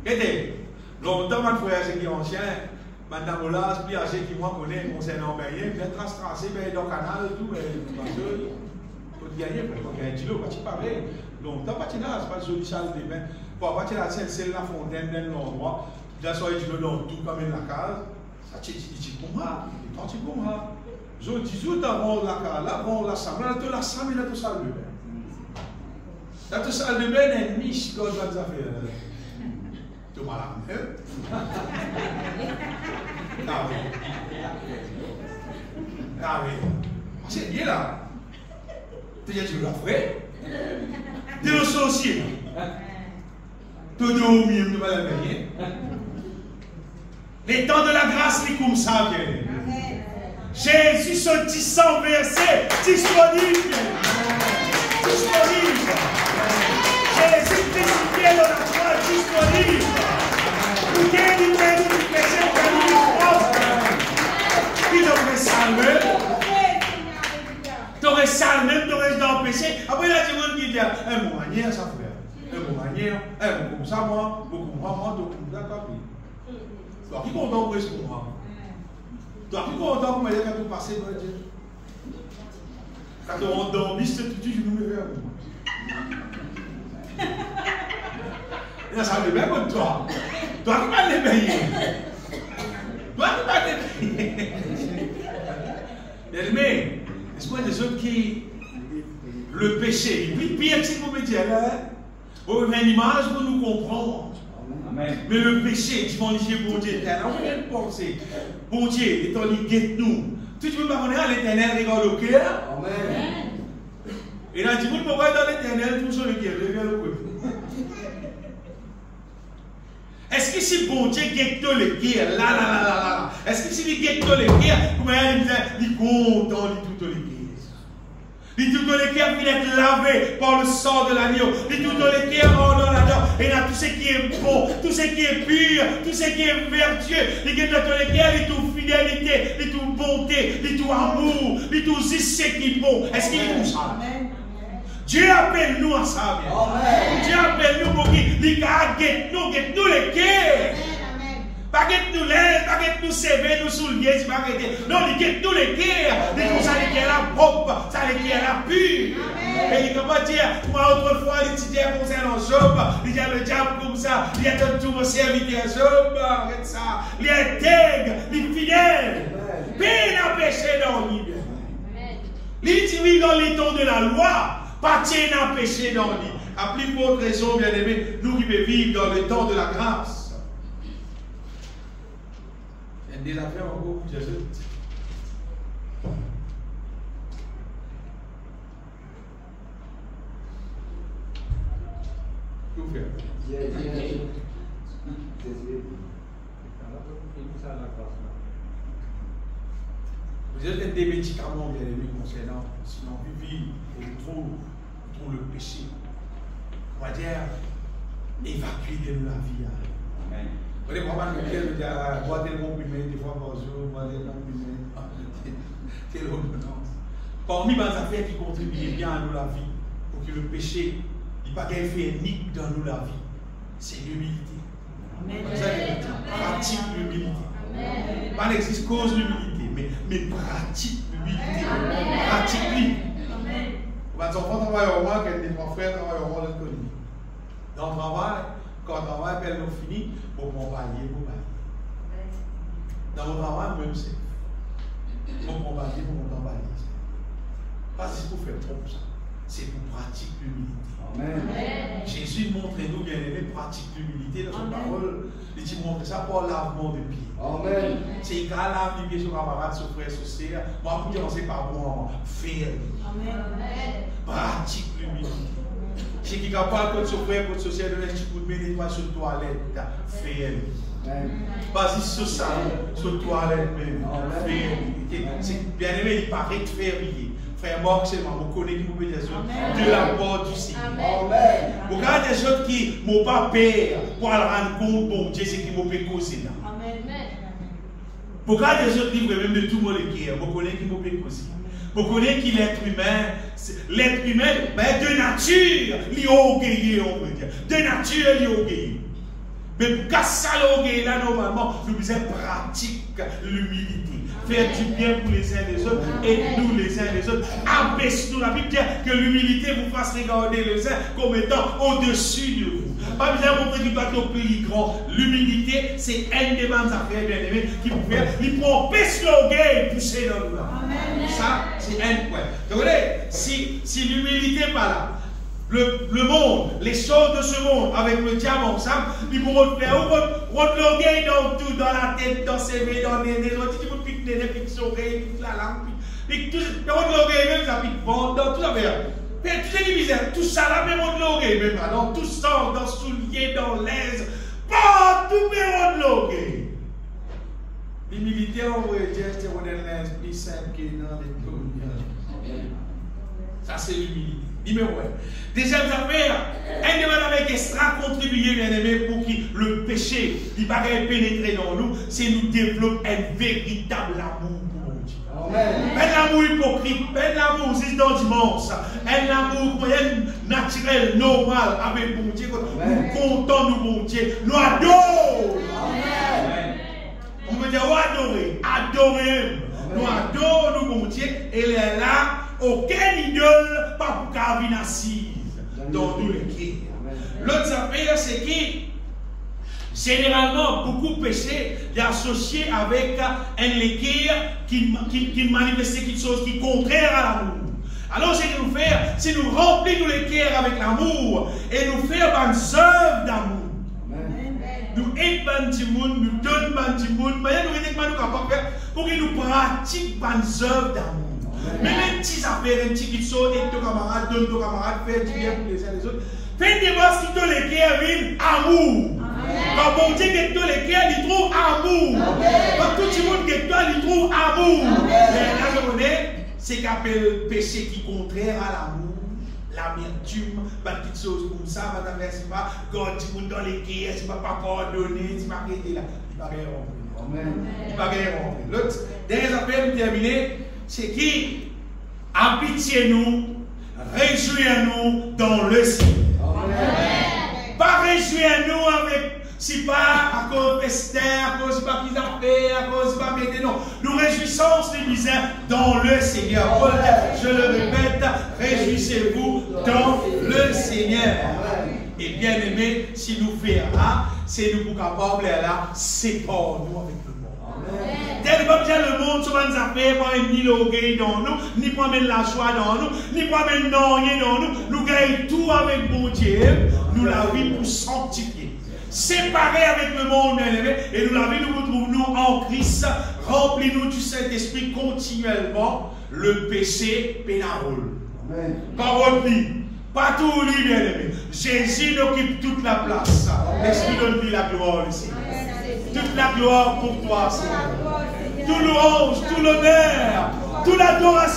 Écoutez, longtemps, mon frère, c'est qui est ancien, madame Olas, puis âgé qui moi connaît concernant baigner, bien tracé dans le canal, tout, parce que, faut gagner, faut gagner un kilo, quand tu parles, longtemps, pas tu n'as pas de jolie salle de bain, pour avoir la celle la fontaine d'un endroit, déjà soit il dans tout comme la case, ça tu dis comment, quand tu comment, je dis tout avant la case, là, avant la salle, là, tu la salle, mais là, tu salle de bain. Là, tu salle de bain, il y a une niche, quand tu vas faire. Tu m'as la même. Ah oui. C'est bien là. Tu dis, tu l'as fait. Tu es le sorcier. Tu es au milieu, tu vas la payer. Les temps de la grâce, c'est comme ça, bien. Jésus, ce 10 verset, disponible. Disponible. Jésus, crucifié dans la croix, disponible. Pour délivrer nous du péché, pour nous propre. Puis t'aurais salvé. T'aurais salvé, t'aurais dans le péché. Après, il y a des gens qui disent, mon manière, ça fait. Mon manière, comme ça, moi, donc, d'accord. Toi qui content pour ce moment. Toi qui content pour me dire quand tu passes, quand tu rentres dans le biste, tu dis, je nous mets vers vous. Et ça me met comme toi. Toi qui vas les payer. Toi qui vas les payer. Bien-aimé, est-ce qu'il y a des autres qui. Le péché, il est pire que si vous me dites, vous avez une image pour nous comprendre. Amen. Mais le péché, tu vas dire, bon Dieu, on peut penser. Bon Dieu, étant lié de nous. Tu ne peux pas connaître l'éternel, regarde le cœur. Amen. Et là, tu ne peux pas voir dans l'éternel, tout sur le cœur, regarde le cœur. Est-ce que si bon Dieu guette le cœur, là, est-ce que si il guette le cœur, comment il est content de tout le cœur? Les tout dans les cœurs qui être lavé par le sang de l'agneau. Les tout dans les cœurs en là-dedans. Et là, tout ce qui est bon, tout ce qui est pur, tout ce qui est vertueux. Les tout dans les cœurs, les tout fidélité, les tout bonté, les tout amour, les tout ce qui est bon. Est-ce qu'il est tout ça? Dieu appelle nous à ça. Dieu appelle nous pour qu'il guette nous les cœurs. Pas que nous l'aide, pas que nous servons, nous souliers, pas que non, il guette nous les cœurs. Il dit ça, les cœurs la propre, ça, les cœurs la pure. Et il comment dire, moi autrefois, il disait concernant Job, il dit le diable comme ça, il a tout mon serviteur Job, regarde ça, il est intègre, il est fidèle. Peine à pécher dans lui. Il dit dans les temps de la loi, pas tiens à pécher dans lui. À plus forte raison, bien aimé, nous qui pouvons vivre dans le temps de la grâce. Des affaires en gros, Jésus. Que vous faites? Vous êtes des médicaments, bien aimés, concernant, sinon, vivre et trouve le péché. On va dire, évacuer de nous la vie. Amen. Vous voyez, moi, je me dis, boire des comprimés, des fois par jour, boire des comprimés. C'est l'ordonnance. Parmi les affaires qui contribuent bien à nous la vie, pour que le péché n'ait pas d'effet unique dans nous la vie, c'est l'humilité. C'est ça que pratique l'humilité. Pas n'existe cause l'humilité, mais pratique l'humilité. Pratique l'humilité. Les enfants travaillent au moins, des trois frères travaillent au moins de connu. Dans le travail, quand le travail est fini, pour mon palier, pour palier. Dans mon travail, même c'est. Pour mon palier, pour mon palier. Pas si pour faire trop ça. C'est pour pratiquer l'humilité. Amen. Jésus montre-nous, bien aimé, pratique l'humilité dans son parole. Il dit montre ça pour lavement de pied. Amen. C'est égal à laver les pieds sur camarade, sur frère, sur sœur. Moi, pour commencer par moi, faire. Amen. Pratique l'humilité. C'est qui est capable de se faire pour se faire de l'esprit pour mettre toi sur la toilette, fais-le. Pas si sur ça, sur la toilette même, fais-le. C'est bien aimé, il paraît de faire rien. Frère Marc, c'est moi, vous connaissez qui vous pouvez dire de la part du Seigneur. Vous regardez des autres qui m'ont pas peur pour aller rendre compte, bon Dieu, c'est qui m'ont fait causer là. Vous regardez des autres livres, même de tout le monde qui est, vous connaissez qui m'ont fait causer. Vous connaissez qui l'être humain, ben, de nature, il est orgueilleux, on peut dire. De nature, il est orgueilleux. Mais pour casser l'orgueil là, normalement, nous devons pratiquer l'humilité. Faire du bien pour les uns les autres, et nous les uns les autres. Abaisse-nous. La Bible dit que l'humilité vous fasse regarder les uns comme étant au-dessus de vous. Pas besoin de montrer qu'il doit être plus grand. L'humilité, c'est un des bonnes affaires, bien aimés, qui vous fait. Il peut empêcher l'orgueil et pousser dans le bas. Ça, c'est un point. Donc, si l'humilité n'est pas là, le monde, les choses de ce monde, avec le diable ensemble, ils pourront faire l'orgueil dans tout, dans la tête, dans ses mains, dans les nez, ils vont piquer les piquer les oreilles, piquer la langue, piquer tout, l'orgueil même, ça pique bon, dans tout la verre. Mais tout ce qui misère, tout ça là, même l'orgueil même, dans tout sang, dans souliers, dans l'aise, partout, même l'orgueil. L'humilité, on va dire, c'est l'esprit saint qui est dans les communions. Ça, c'est l'humilité. Numéro 1. Deuxième affaire, un demande avec extra contribuer, bien aimé, pour que le péché qui paraît pénétrer dans nous, c'est nous développer un véritable amour pour mon Dieu. Un amour hypocrite, un amour dans dimanche, un amour naturel, normal avec mon Dieu. Nous comptons nous, mon Dieu, nous adorons. On veut dire adorer, adorer. Nous adorons nous, mon Dieu, et il est là. Aucune idole, pas pour qu'elle vienne assise dans tous les cœurs. L'autre affaire, c'est que généralement, beaucoup de péchés sont associés avec un équerre qui manifeste quelque chose qui est contraire à l'amour. Alors, ce que nous faisons, c'est nous remplir les cœurs avec l'amour et nous faire des œuvres d'amour. Nous aidons les gens, nous donnons les gens, mais nous sommes capables de faire pour que nous pratiquions des œuvres d'amour. Mais même si ça fait un petit qui saute et ton camarade donne ton camarade, fait du bien pour les uns les autres. Faites des masses qui te les cœurs, amour. Quand bon Dieu que toi les cœurs, il trouve amour. Quand tout le monde que toi, il trouve amour. Mais là, je connais, c'est qu'appelle péché qui est contraire à l'amour, l'amertume, pas de petites choses comme ça, pas d'affaires, pas God dit dans les guerres, c'est pas pardonner, c'est pas arrêter là. Il va rien rentrer. Il va rien rentrer. L'autre, dernier appel terminé, c'est qui habitiez-nous, réjouissons-nous dans le Seigneur. Pas réjouissons-nous avec. Si pas à cause d'Esther, à cause de pas qu'ils ont fait, à cause de pas mettre, non. Nous réjouissons, les misères, dans le Seigneur. Paul, je le répète, réjouissez-vous dans le Seigneur. Et bien aimé, si nous faisons, c'est nous capables là, séparons-nous avec le monde. Tellement bien le monde, ce qu'on a fait, pas ni l'orgueil dans nous, ni pas mettre la joie dans nous, ni pas mettre rien dans nous. Nous gagnons tout avec mon Dieu, nous la vie pour sanctifier. Séparés avec le monde, bien-aimé, et nous la vie, nous retrouvons en Christ, remplis-nous du Saint-Esprit continuellement, le péché pénarole. Parole vie, pas tout lui, bien-aimé. Jésus occupe toute la place. L'Esprit donne-lui la gloire ici. Toute la gloire pour toi, Seigneur. Tout louange, tout l'honneur, toute l'adoration.